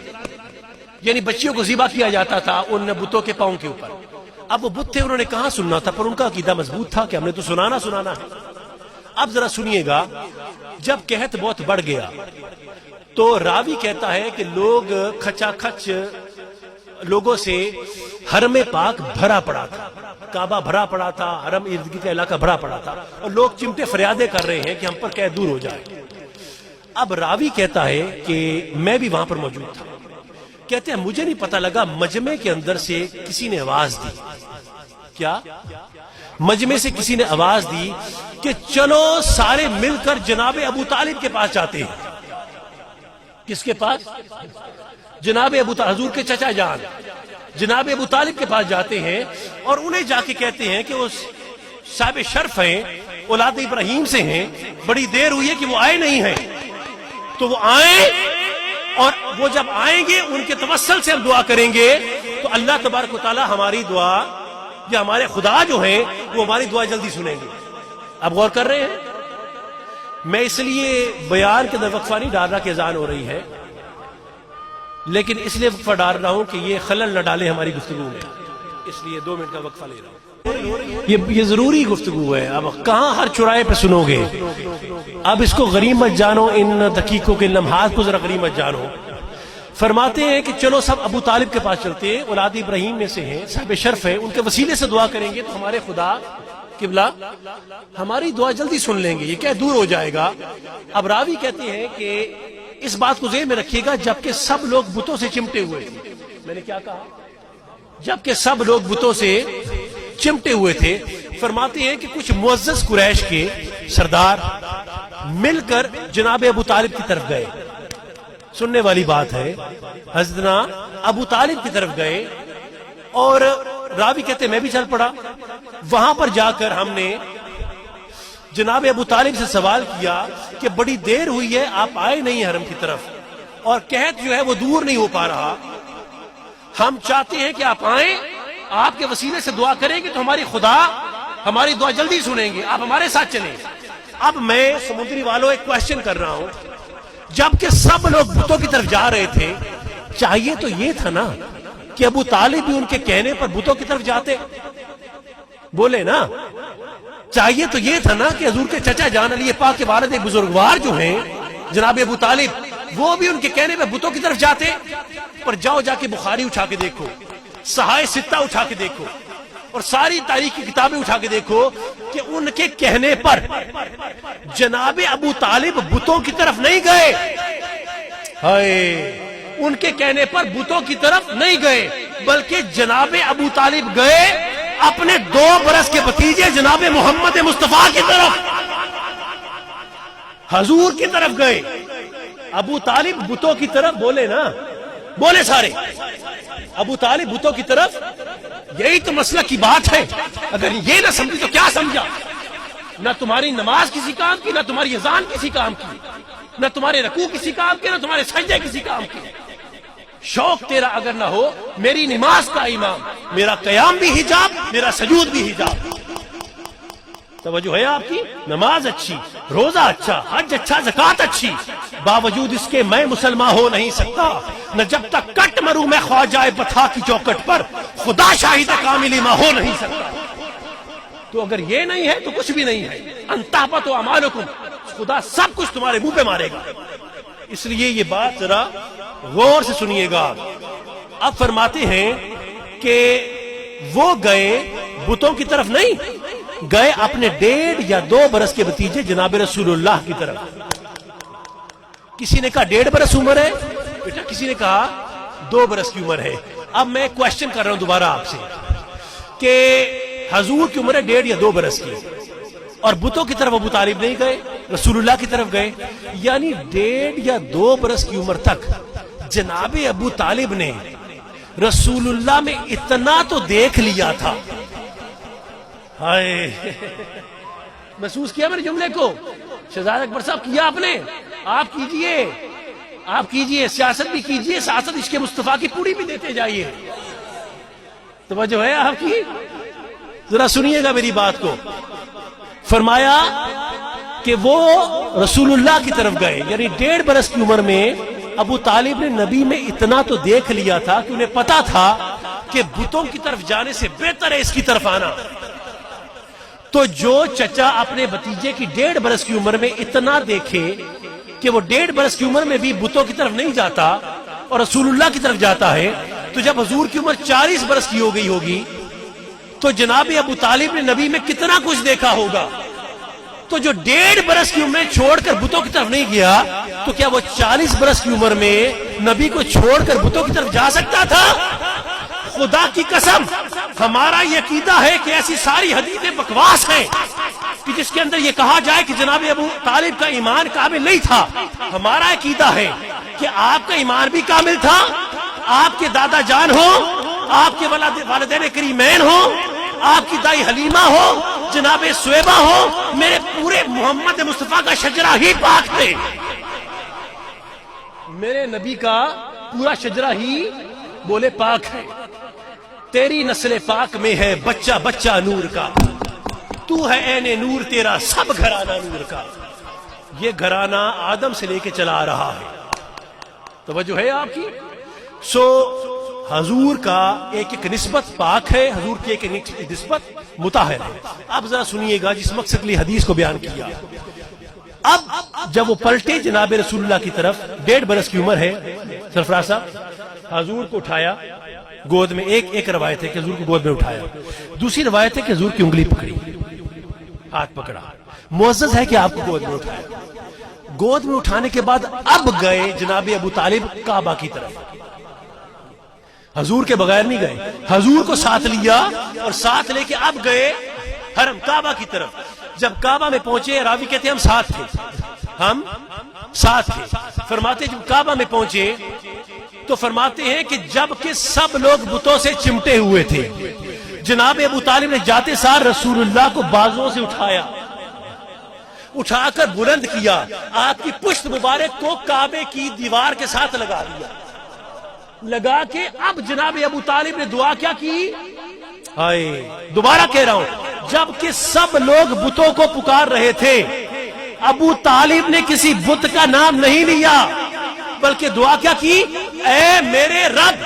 یعنی بچیوں کو ذبح کیا جاتا تھا ان بتوں کے پاؤں کے اوپر. اب وہ بت تھے, انہوں نے کہاں سننا تھا, پر ان کا عقیدہ مضبوط تھا کہ ہم نے تو سنانا ہے. اب ذرا سنیے گا, جب قحط بہت بڑھ گیا تو راوی کہتا ہے کہ لوگ کھچا کھچ لوگوں سے حرم پاک بھرا پڑا تھا, کعبہ بھرا پڑا تھا, حرم ارد گرد کا علاقہ بھرا پڑا تھا, اور لوگ چمٹے فریادیں کر رہے ہیں کہ ہم پر قحط دور ہو جائے. اب راوی کہتا ہے کہ میں بھی وہاں پر موجود تھا. کہتے ہیں مجھے نہیں پتہ لگا, مجمع کے اندر سے کسی نے آواز دی. کیا؟ مجمع سے کسی نے آواز دی کہ چلو سارے مل کر جناب ابو طالب کے پاس جاتے ہیں. کس کے پاس؟ جناب ابو طالب, حضور کے چچا جان جناب ابو طالب کے پاس جاتے ہیں, اور انہیں جا کے کہتے ہیں کہ وہ صاحب شرف ہیں, اولاد ابراہیم سے ہیں, بڑی دیر ہوئی ہے کہ وہ آئے نہیں ہیں, تو وہ آئیں, اور وہ جب آئیں گے ان کے توسل سے ہم دعا کریں گے تو اللہ تبارک و تعالی ہماری دعا, یا ہمارے خدا جو ہیں وہ ہماری دعا جلدی سنیں گے. اب غور کر رہے ہیں, میں اس لیے بیان کے اندر وقفہ نہیں ڈال رہا کہ اذان ہو رہی ہے, لیکن اس لیے وقفہ ڈال رہا ہوں کہ یہ خلل نہ ڈالے ہماری گفتگو میں, اس لیے 2 منٹ کا وقفہ لے رہا ہوں. یہ ضروری گفتگو ہے, اب کہاں ہر چوراہے پہ سنو گے. اب اس کو غریب مت جانو, ان دقیقوں کے لمحات کو ذرا غریب مت جانو. فرماتے ہیں کہ چلو سب ابو طالب کے پاس چلتے ہیں, اولاد ابراہیم میں سے ہیں, صاحب شرف ہیں, ان کے وسیلے سے دعا کریں گے تو ہمارے خدا قبلہ ہماری دعا جلدی سن لیں گے, یہ کیا دور ہو جائے گا. اب راوی کہتے ہیں کہ اس بات کو ذہن میں رکھیے گا, جبکہ سب لوگ بتوں سے چمٹے ہوئے تھے. میں نے کیا کہا؟ جبکہ سب لوگ بتوں سے چمٹے ہوئے تھے. فرماتے ہیں کہ کچھ معزز قریش کے سردار مل کر جناب ابو طالب کی طرف گئے. سننے والی بات ہے, حضرتنا ابو طالب کی طرف گئے, اور راوی کہتے میں بھی چل پڑا. وہاں پر جا کر ہم نے جناب ابو طالب سے سوال کیا کہ بڑی دیر ہوئی ہے, آپ آئے نہیں حرم کی طرف, اور قحط جو ہے وہ دور نہیں ہو پا رہا, ہم چاہتے ہیں کہ آپ آئیں, آپ کے وسیلے سے دعا کریں گے تو ہماری خدا ہماری دعا جلدی سنیں گے, آپ ہمارے ساتھ چلیں. اب میں سمندری والوں ایک کوشچن کر رہا ہوں, جبکہ سب لوگ بتوں کی طرف جا رہے تھے, چاہیے تو یہ تھا نا کہ ابو طالب بھی ان کے کہنے پر بتوں کی طرف جاتے. بولے نا, چاہیے تو یہ تھا نا کہ حضور کے چچا جان علی پاک کے والد بزرگوار جو ہیں جناب ابو طالب, وہ بھی ان کے کہنے پہ بتوں کی طرف جاتے. پر جاؤ جا کے بخاری اٹھا کے دیکھو, صحائح ستہ اٹھا کے دیکھو, اور ساری تاریخ کی کتابیں اٹھا کے دیکھو کہ ان کے کہنے پر جناب ابو طالب بتوں کی طرف نہیں گئے. ہائے, ان کے کہنے پر بتوں کی طرف نہیں گئے, بلکہ جناب ابو طالب گئے اپنے 2 برس کے بھتیجے جناب محمد مصطفیٰ کی طرف, حضور کی طرف گئے. ابو طالب بتوں کی طرف, بولے نا, بولے سارے, ابو طالب بتوں کی طرف. یہی تو مسئلہ کی بات ہے. اگر یہ نہ سمجھی تو کیا سمجھا؟ نہ تمہاری نماز کسی کام کی, نہ تمہاری اذان کسی کام کی, نہ تمہارے رکوع کسی کام کے, نہ تمہارے سجدے کسی کام کی. شوق تیرا اگر نہ ہو, میری نماز کا امام, میرا قیام بھی حجاب, میرا سجود بھی حجاب. توجہ ہے آپ کی؟ نماز اچھی, روزہ اچھا, حج اچھا, زکات اچھی, باوجود اس کے میں مسلمان ہو نہیں سکتا. نہ جب تک کٹ مروں میں خواجہ بتھا کی چوکٹ پر, خدا شاہد کاملی ماں ہو نہیں سکتا. تو اگر یہ نہیں ہے تو کچھ بھی نہیں ہے. انتابت و اعمالکم, خدا سب کچھ تمہارے منہ پہ مارے گا. اس لیے یہ بات ذرا غور سے سنیے گا. اب فرماتے ہیں کہ وہ گئے بتوں کی طرف نہیں, گئے اپنے 1.5 یا 2 برس کے بھتیجے جناب رسول اللہ کی طرف. کسی نے کہا 1.5 برس عمر ہے بیٹا, کسی نے کہا 2 برس کی عمر ہے. اب میں کوشچن کر رہا ہوں دوبارہ آپ سے کہ حضور کی عمر ہے 1.5 یا 2 برس کی, اور بتوں کی طرف ابو طالب نہیں گئے, رسول اللہ کی طرف گئے. یعنی 1.5 یا 2 برس کی عمر تک جناب ابو طالب نے رسول اللہ میں اتنا تو دیکھ لیا تھا. ہائے, محسوس کیا میرے جملے کو؟ شہزاد اکبر صاحب کیا آپ نے؟ آپ کیجئے, آپ کیجئے, سیاست بھی کیجئے, سیاست عشق مصطفیٰ کی پوری بھی دیتے جائیے. توجہ ہے آپ کی؟ ذرا سنیے گا میری بات کو. فرمایا کہ وہ رسول اللہ کی طرف گئے، یعنی 1.5 برس کی عمر میں ابو طالب نے نبی میں اتنا تو دیکھ لیا تھا کہ انہیں پتا تھا کہ بتوں کی طرف جانے سے بہتر ہے اس کی طرف آنا. تو جو چچا اپنے بھتیجے کی 1.5 برس کی عمر میں اتنا دیکھے کہ وہ 1.5 برس کی عمر میں بھی بتوں کی طرف نہیں جاتا اور رسول اللہ کی طرف جاتا ہے، تو جب حضور کی عمر 40 برس کی ہو گئی ہوگی تو جناب ابو طالب نے نبی میں کتنا کچھ دیکھا ہوگا. تو جو 1.5 برس کی عمر چھوڑ کر بتوں کی طرف نہیں گیا تو کیا وہ 40 برس کی عمر میں نبی کو چھوڑ کر بتوں کی طرف جا سکتا تھا؟ خدا کی قسم ہمارا یہ عقیدہ ہے کہ ایسی ساری حدیثیں بکواس ہیں کہ جس کے اندر یہ کہا جائے کہ جناب ابو طالب کا ایمان کامل نہیں تھا. ہمارا عقیدہ ہے کہ آپ کا ایمان بھی کامل تھا، آپ کے دادا جان ہو، آپ کے والدین کریمین ہو، آپ کی دائی حلیمہ ہو، جناب سویبہ ہو، میرے پورے محمد مصطفیٰ کا شجرہ ہی پاک تھے. میرے نبی کا پورا شجرہ ہی بولے پاک ہے. تیری نسل پاک میں ہے بچہ بچہ نور کا، تو ہے عین نور تیرا سب گھرانہ نور کا. یہ گھرانہ آدم سے لے کے چلا آ رہا ہے. توجہ ہے آپ کی؟ حضور کا ایک نسبت پاک ہے، حضور کی ایک نسبت مطہر ہے. اب ذرا سنیے گا جس مقصد کے لیے حدیث کو بیان کیا. اب جب وہ پلٹے جناب رسول اللہ کی طرف، 1.5 برس کی عمر ہے، سرفراز صاحب حضور کو اٹھایا گود میں. ایک روایت ہے کہ حضور کو گود میں اٹھایا، دوسری روایت ہے کہ حضور کی انگلی پکڑی، ہاتھ پکڑا. معزز ہے کہ آپ کو گود میں اٹھایا. گود میں اٹھانے کے بعد اب گئے جناب ابو طالب کعبہ کی طرف. حضور کے بغیر نہیں گئے، حضور کو ساتھ لیا اور ساتھ لے کے اب گئے حرم کعبہ کی طرف. جب کعبہ میں پہنچے، راوی کہتے ہیں ہم ساتھ تھے. فرماتے جب کعبہ میں پہنچے تو فرماتے ہیں کہ جب کہ سب لوگ بتوں سے چمٹے ہوئے تھے، جناب ابو طالب نے جاتے سار رسول اللہ کو بازوں سے اٹھا کر بلند کیا، آپ کی پشت مبارک کو کعبے کی دیوار کے ساتھ لگا دیا. لگا کے اب جناب ابو طالب نے دعا کیا کی؟ دوبارہ کہہ رہا ہوں، جب کہ سب لوگ بتوں کو پکار رہے تھے، ابو طالب نے کسی بت کا نام نہیں لیا بلکہ دعا کیا کی؟ اے میرے رب،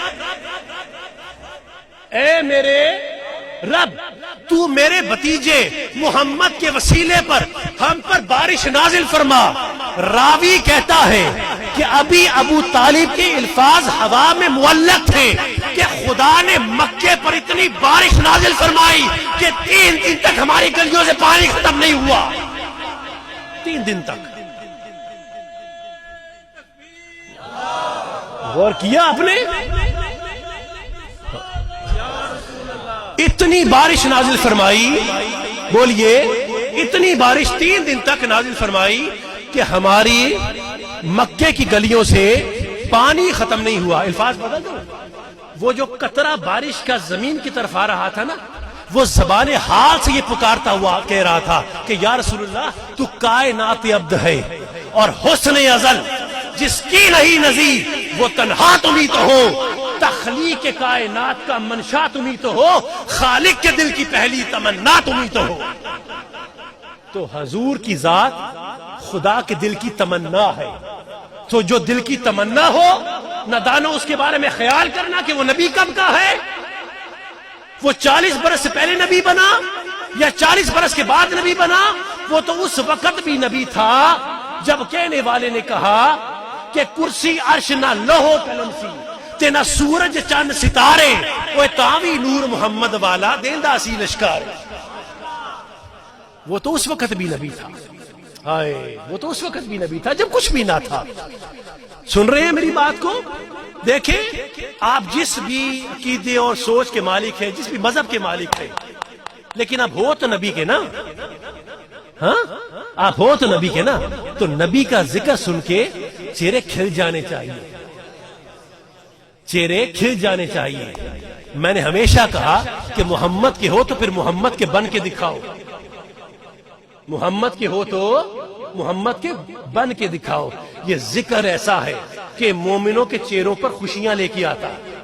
اے میرے رب، تو میرے بھتیجے محمد کے وسیلے پر ہم پر بارش نازل فرما. راوی کہتا ہے کہ ابھی ابو طالب کے الفاظ ہوا میں معلق تھے کہ خدا نے مکے پر اتنی بارش نازل فرمائی کہ 3 دن تک ہماری گلیوں سے پانی ختم نہیں ہوا. 3 دن تک. غور کیا آپ نے؟ اتنی بارش نازل فرمائی، بولیے اتنی بارش 3 دن تک نازل فرمائی کہ ہماری مکے کی گلیوں سے پانی ختم نہیں ہوا. الفاظ بدل دو. وہ جو قطرہ بارش کا زمین کی طرف آ رہا تھا نا، وہ زبان حال سے یہ پکارتا ہوا کہہ رہا تھا کہ یا رسول اللہ تو کائنات عبد ہے اور حسن ازل جس کی نہیں نظیر وہ تنہا تمہیں تو ہو، تخلیق کائنات کا منشا تمہیں تو ہو، خالق کے دل کی پہلی تمنا تمہیں تو ہو. تو حضور کی ذات خدا کے دل کی تمنا ہے. تو جو دل کی تمنا ہو نہ دانو اس کے بارے میں خیال کرنا کہ وہ نبی کب کا ہے. وہ 40 برس سے پہلے نبی بنا یا 40 برس کے بعد نبی بنا، وہ تو اس وقت بھی نبی تھا جب کہنے والے نے کہا کہ کرسی عرش نہ لوہو قلم سی تے نہ سورج چند ستارے، وہ تاوی نور محمد والا دیندہ سی لشکار. وہ تو اس وقت بھی نبی تھا. وہ تو اس وقت بھی نبی تھا جب کچھ بھی نہ تھا. سن رہے ہیں میری بات کو؟ دیکھیں آپ جس بھی عقیدے اور سوچ کے مالک ہیں، جس بھی مذہب کے مالک ہیں، لیکن آپ ہو تو نبی کے نا. ہاں آپ ہو تو نبی کے نا. تو نبی کا ذکر سن کے چہرے کھل جانے چاہیے، چہرے کھل جانے چاہیے. میں نے ہمیشہ کہا کہ محمد کے ہو تو پھر محمد کے بن کے دکھاؤ، محمد کے ہو تو محمد کے بن کے دکھاؤ. یہ ذکر ایسا ہے کہ مومنوں کے چہروں پر خوشیاں لے کے آتا ہے.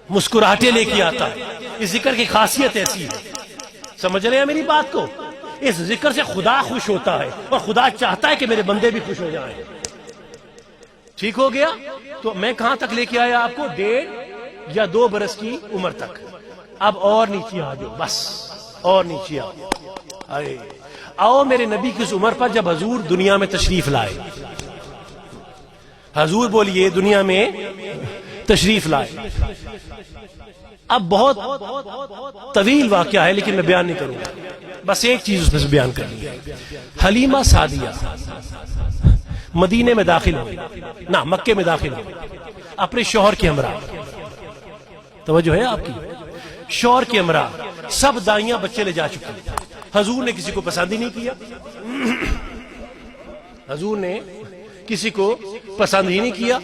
مسکراہٹیں لے کے آتا ہے. اس ذکر کی خاصیت ایسی ہے. سمجھ رہے ہیں میری بات کو؟ اس ذکر سے خدا خوش ہوتا ہے اور خدا چاہتا ہے کہ میرے بندے بھی خوش ہو جائیں. ٹھیک ہو گیا؟ تو میں کہاں تک لے کے آیا آپ کو؟ 1.5 یا 2 برس کی عمر تک. اب اور نیچے آ جاؤ، بس اور نیچے آؤ میرے نبی کی اس عمر پر جب حضور دنیا میں تشریف لائے. حضور بولیے دنیا میں تشریف لائے. اب بہت طویل واقعہ ہے لیکن میں بیان نہیں کروں گا، بس ایک چیز اس میں سے بیان کرنی ہے. حلیمہ سعدیہ مدینے میں داخل ہوئی، نہ مکے میں داخل ہوئی اپنے شوہر کے ہمراہ. توجہ ہے آپ کی؟ شوہر کے ہمراہ. سب دائیاں بچے لے جا چکے. حضور نے کسی کو پسند ہی نہیں کیا. حضور نے کسی کو پسند ہی نہیں کیا.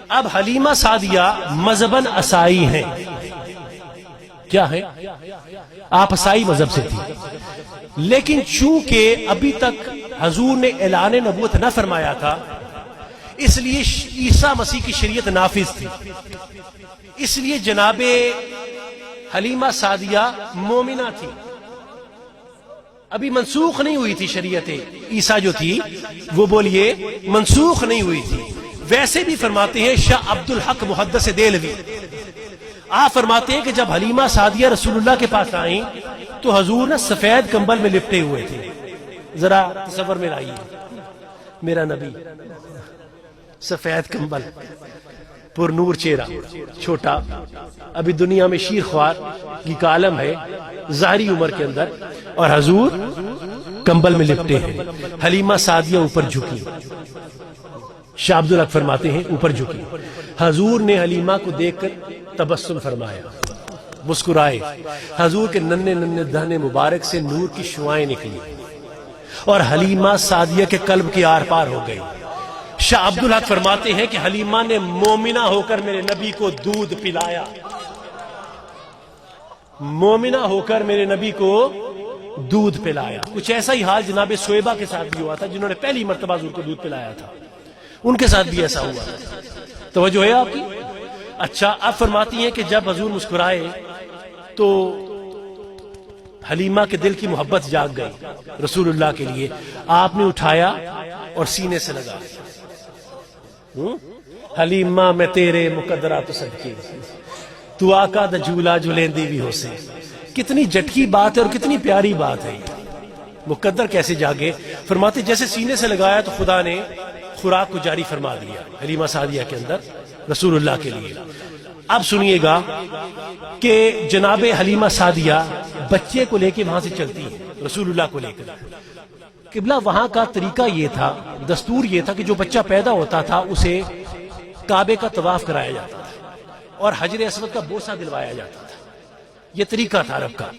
اب حلیمہ سعدیہ مذہباً عیسائی ہیں. کیا ہے؟ آپ عیسائی مذہب سے تھی، لیکن چونکہ ابھی تک حضور نے اعلان نبوت نہ فرمایا تھا اس لیے عیسیٰ مسیح کی شریعت نافذ تھی. اس لیے جناب حلیمہ سعدیہ مومنہ تھی، ابھی منسوخ نہیں ہوئی تھی شریعت عیسیٰ جو تھی وہ بولیے منسوخ نہیں ہوئی تھی. ویسے بھی فرماتے ہیں شاہ عبد الحق محدث دہلوی، آپ فرماتے ہیں کہ جب حلیمہ سعدیہ رسول اللہ کے پاس آئیں تو حضور نے سفید کمبل میں لپٹے ہوئے تھے. ذرا تصور میں لائیے، میرا نبی سفید کمبل، پر نور چہرہ، چھوٹا، ابھی دنیا میں شیر خوار کی عالم ہے ظاہری عمر کے اندر، اور حضور کمبل میں لپٹے ہیں. حلیمہ سعدیہ اوپر جھکی. شاہ عبد الحق فرماتے ہیں اوپر جھکی. حضور نے حلیمہ کو دیکھ کر تبسم فرمایا، مسکرائے. حضور کے ننھے ننھے دہنے مبارک سے نور کی شعائیں نکلی اور حلیمہ سعدیہ کے قلب کے آر پار ہو گئی. شاہ عبد الحق فرماتے ہیں کہ حلیمہ نے مومنہ ہو کر میرے نبی کو دودھ پلایا. مومنہ ہو کر میرے نبی کو دودھ پلایا. کچھ ایسا ہی حال جناب سویبہ کے ساتھ بھی ہوا تھا، جنہوں نے پہلی مرتبہ حضور کو دودھ پلایا تھا. ان کے ساتھ بھی ایسا ہوا. توجہ ہے آپ کی؟ اچھا، اب فرماتی ہیں کہ جب حضور مسکرائے تو حلیمہ کے دل کی محبت جاگ گئی رسول اللہ کے لیے. آپ نے اٹھایا اور سینے سے لگا. حلیمہ میں تیرے مقدرات صدقے تو آقا دا جھولا جھلیندی بھی ہو سے. کتنی جٹکی بات ہے اور کتنی پیاری بات ہے. مقدر کیسے جاگے؟ فرماتے جیسے سینے سے لگایا تو خدا نے خوراک کو جاری فرما دیا حلیمہ سعدیہ کے اندر رسول اللہ کے لیے. اب سنیے گا کہ جناب حلیمہ سعدیہ بچے کو لے کے وہاں سے چلتی ہے رسول اللہ کو لے کر. قبلہ وہاں کا طریقہ یہ تھا، دستور یہ تھا کہ جو بچہ پیدا ہوتا تھا اسے کعبے کا طواف کرایا جاتا تھا اور حجر اسود کا بوسہ دلوایا جاتا تھا. یہ طریقہ تھا عرب کا.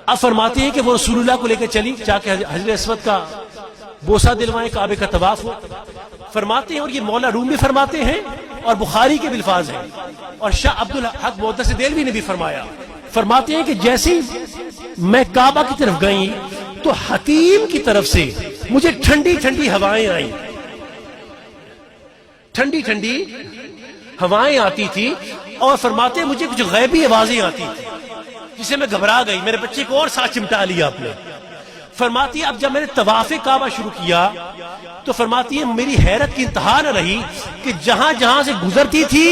اب فرماتے ہیں کہ وہ رسول اللہ کو لے کے چلی جا کے حجر اسود کا بوسہ دلوائیں، کعبے کا طواف ہو. فرماتے ہیں، اور یہ مولا روم بھی فرماتے ہیں اور بخاری کے الفاظ ہیں اور شاہ عبد الحق محدث دہلوی نے بھی فرمایا. فرماتے ہیں کہ جیسے میں کعبہ کی طرف گئی تو حتیم کی طرف سے مجھے ٹھنڈی ٹھنڈی ہوائیں آئیں. ٹھنڈی ٹھنڈی ہوائیں آتی تھی اور فرماتے ہیں مجھے کچھ غیبی آوازیں آتی تھی جسے میں گھبرا گئی. میرے بچے کو اور ساتھ چمٹا لیا آپ نے. فرماتی ہے اب جب میں نے طواف کعبہ شروع کیا تو فرماتی ہے میری حیرت کی انتہا نہ رہی کہ جہاں جہاں سے گزرتی تھی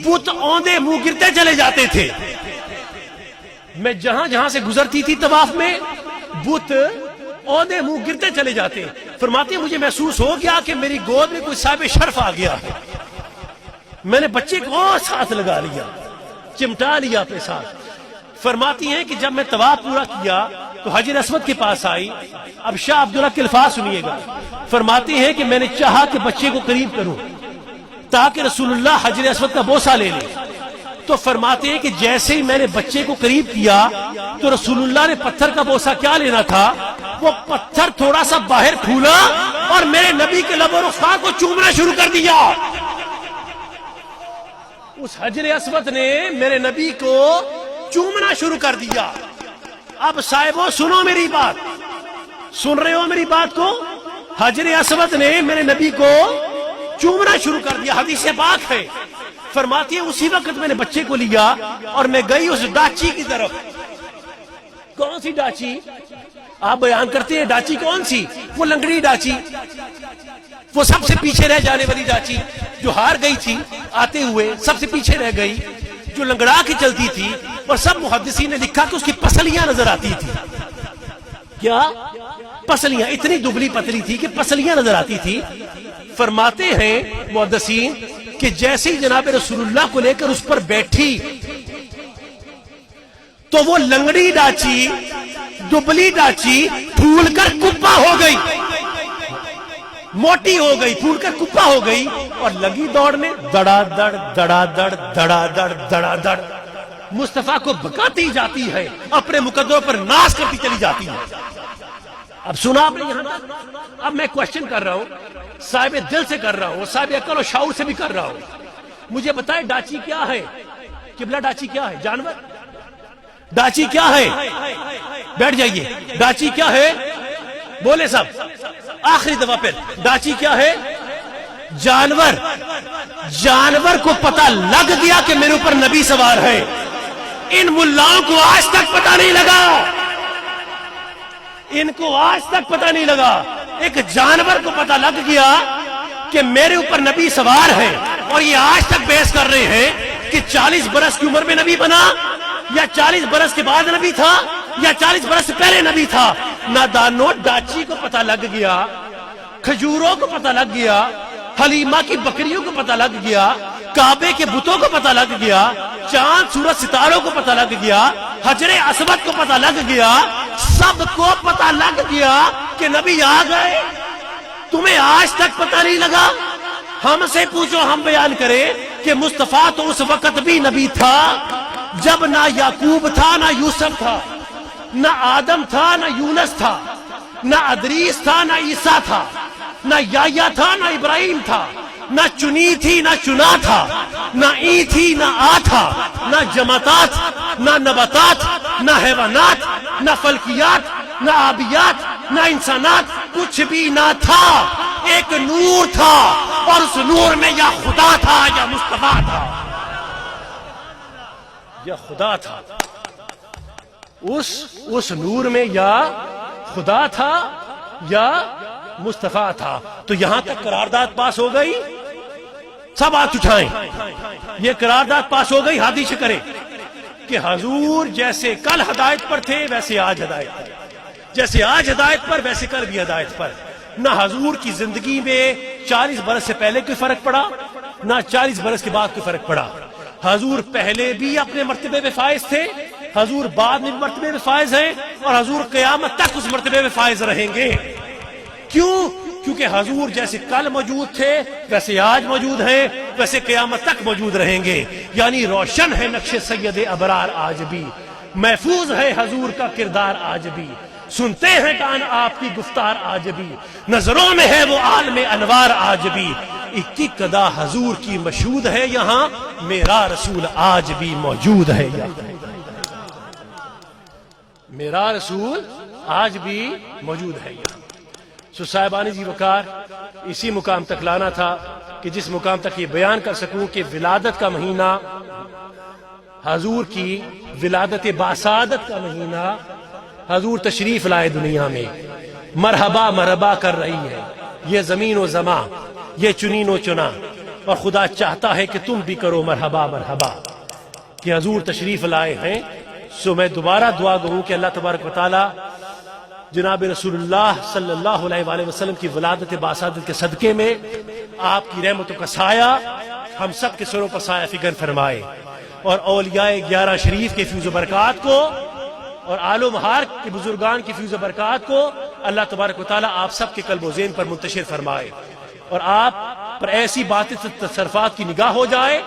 بت اوندے منہ گرتے چلے جاتے تھے. میں جہاں جہاں سے گزرتی تھی طواف میں بت اوندے منہ گرتے چلے جاتے. فرماتی ہے مجھے محسوس ہو گیا کہ میری گود میں کوئی صاحب شرف آ گیا. میں نے بچے کو اور ساتھ لگا لیا، چمٹا لیا اپنے ساتھ. فرماتی ہیں کہ جب میں طواف پورا کیا تو حجر اسود کے پاس آئی. اب شاہ عبداللہ کے الفاظ سنیے گا. فرماتی ہیں کہ میں نے چاہا کہ بچے کو قریب کروں تاکہ رسول اللہ حجر اسود کا بوسہ لے لیں. تو فرماتے ہیں کہ جیسے ہی میں نے بچے کو قریب کیا تو رسول اللہ نے پتھر کا بوسہ کیا لینا تھا، وہ پتھر تھوڑا سا باہر پھولا اور میرے نبی کے لب و رخسار کو چومنا شروع کر دیا. اس حجر اسود نے میرے نبی کو چومنا شروع کر دیا. اب صاحبو سنو میری بات، سن رہے ہو میری بات کو؟ حجر اسود نے میرے نبی کو چومنا شروع کر دیا. حدیث پاک ہے. فرماتی ہے اسی وقت میں نے بچے کو لیا اور میں گئی اس ڈاچی کی طرف. کون سی ڈاچی؟ آپ بیان کرتے ہیں ڈاچی کون سی؟ وہ لنگڑی ڈاچی, وہ سب سے پیچھے رہ جانے والی ڈاچی جو ہار گئی تھی آتے ہوئے, سب سے پیچھے رہ گئی, جو لنگڑا کے چلتی تھی. اور سب محدثین نے لکھا کہ اس کی پسلیاں نظر آتی تھی. کیا پسلیاں؟ اتنی دبلی پتلی تھی کہ پسلیاں نظر آتی تھی. فرماتے ہیں محدثین کہ جیسے ہی جناب رسول اللہ کو لے کر اس پر بیٹھی تو وہ لنگڑی ڈاچی, دبلی ڈاچی پھول کر کپا ہو گئی, موٹی ہو گئی, پھول کر کپا ہو گئی اور لگی دوڑنے, دڑا دڑ دڑا دڑ دڑا دڑ دڑا دڑ, مصطفیٰ کو بکاتی جاتی ہے, اپنے مقدروں پر ناز کرتی چلی جاتی ہے. اب سنا آپ نے یہاں تک. اب میں کوشچن کر رہا ہوں, صاحب دل سے کر رہا ہوں, صاحب عقل و شعور سے بھی کر رہا ہوں. مجھے بتائے ڈاچی کیا ہے؟ قبلہ ڈاچی کیا ہے؟ جانور. ڈاچی کیا ہے؟ بیٹھ جائیے. ڈاچی کیا ہے؟ بولے سب آخری دفعہ پھر. ڈاچی کیا ہے؟ جانور. جانور کو پتہ لگ گیا کہ میرے اوپر نبی سوار ہے. ان ملاؤں کو آج تک پتہ نہیں لگا, ان کو آج تک پتہ نہیں لگا. ایک جانور کو پتہ لگ گیا کہ میرے اوپر نبی سوار ہے, اور یہ آج تک بحث کر رہے ہیں کہ 40 برس کی عمر میں نبی بنا, یا 40 برس کے بعد نبی تھا, یا 40 برس سے پہلے نبی تھا. نادانو, ڈاچی کو پتہ لگ گیا, کھجوروں کو پتہ لگ گیا, حلیمہ کی بکریوں کو پتہ لگ گیا, کعبے کے بتوں کو پتہ لگ گیا, چاند سورج ستاروں کو پتہ لگ گیا, حجر اسود کو پتہ لگ گیا, سب کو پتہ لگ گیا کہ نبی آ گئے. تمہیں آج تک پتہ نہیں لگا؟ ہم سے پوچھو, ہم بیان کریں کہ مصطفیٰ تو اس وقت بھی نبی تھا جب نہ یعقوب تھا, نہ یوسف تھا, نہ آدم تھا, نہ یونس تھا, نہ ادریس تھا, نہ عیسیٰ تھا, نہ یحییٰ تھا, نہ ابراہیم تھا, نہ چنی تھی, نہ چنا تھا, نہ ای تھی, نہ آ تھا, نہ جماعتات, نہ نباتات, نہ حیوانات, نہ فلکیات, نہ آبیات, نہ انسانات, کچھ بھی نہ تھا. ایک نور تھا, اور اس نور میں یا خدا تھا یا مصطفیٰ تھا, یا خدا تھا. اس نور میں یا خدا تھا یا مصطفیٰ تھا. تو یہاں تک قرارداد پاس ہو گئی. سب ہاتھ اٹھائیں. یہ قرارداد پاس ہو گئی. ہاتھ نیچے کریں کہ حضور جیسے کل ہدایت پر تھے ویسے آج ہدایت پر, جیسے آج ہدایت پر ویسے کل بھی ہدایت پر. نہ حضور کی زندگی میں 40 برس سے پہلے کوئی فرق پڑا, نہ 40 برس کے بعد کوئی فرق پڑا. حضور پہلے بھی اپنے مرتبے میں فائز تھے, حضور بعد میں مرتبے میں فائز ہیں, اور حضور قیامت تک اس مرتبے میں فائز رہیں گے. کیوں؟ کیونکہ حضور جیسے کل موجود تھے ویسے آج موجود ہیں, ویسے قیامت تک موجود رہیں گے. یعنی روشن ہے نقش سید ابرار آج بھی, محفوظ ہے حضور کا کردار آج بھی, سنتے ہیں کان آپ کی گفتار آج بھی, نظروں میں ہے وہ عالم انوار آج بھی. 21 قدا حضور کی مشہود ہے یہاں, میرا رسول آج بھی موجود ہے یہاں. میرا رسول آج بھی موجود ہے یہاں. سو صاحبان جی وقار, اسی مقام تک لانا تھا کہ جس مقام تک یہ بیان کر سکوں کہ ولادت کا مہینہ, حضور کی ولادت باسعادت کا مہینہ, حضور تشریف لائے دنیا میں, مرحبا مرحبا کر رہی ہے یہ زمین و زمان, یہ چنین و چنا, اور خدا چاہتا ہے کہ تم بھی کرو مرحبا مرحبا کہ حضور تشریف لائے ہیں. سو میں دوبارہ دعا گوں کہ اللہ تبارک و تعالی جناب رسول اللہ صلی اللہ علیہ وآلہ وسلم کی ولادت باسعادت کے صدقے میں آپ کی رحمتوں کا سایہ ہم سب کے سروں پر سایہ فکر فرمائے, اور اولیاء 11 شریف کے فیض و برکات کو, اور آل و مہار کے بزرگان کی فیض و برکات کو اللہ تبارک و تعالی آپ سب کے قلب و ذہن پر منتشر فرمائے, اور آپ پر ایسی باتیں تصرفات کی نگاہ ہو جائے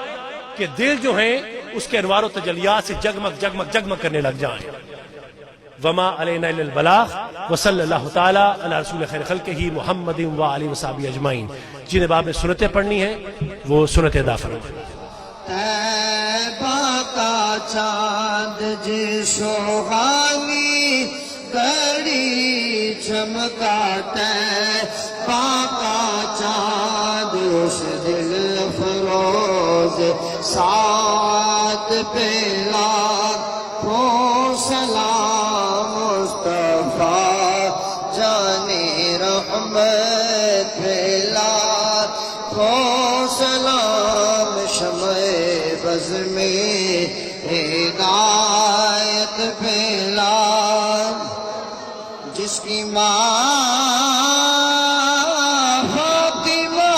کہ دل جو ہیں اس کے انوار و تجلیات سے جگمگ جگمگ جگمگ کرنے لگ جائیں. وما علینا الا البلاغ وصلی اللہ تعالی علی رسول خیر خلقہ محمد و آلہ وصحبہ اجمعین. جنہیں آپ نے سنتیں پڑھنی ہیں وہ سنتیں ادا فرمائیں. طیبہ کا چاند جی سوہانی گھڑی چمکا, طیبہ کا چاند اس دل فروز سعد پہ لاکھوں سلام مصطفیٰ جان رحمت پہ لاکھوں سلام شمع بز میں ہدایت پہ جس کی ماں فاطمہ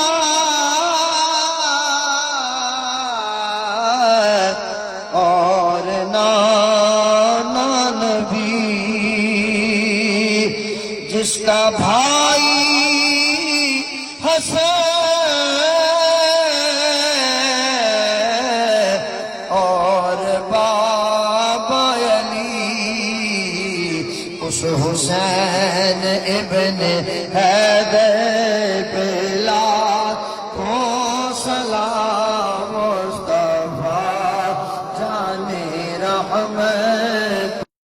اور نانا نبی جس کا بھائی حسین اور بابا علی اس حسین ابن حیدر پہ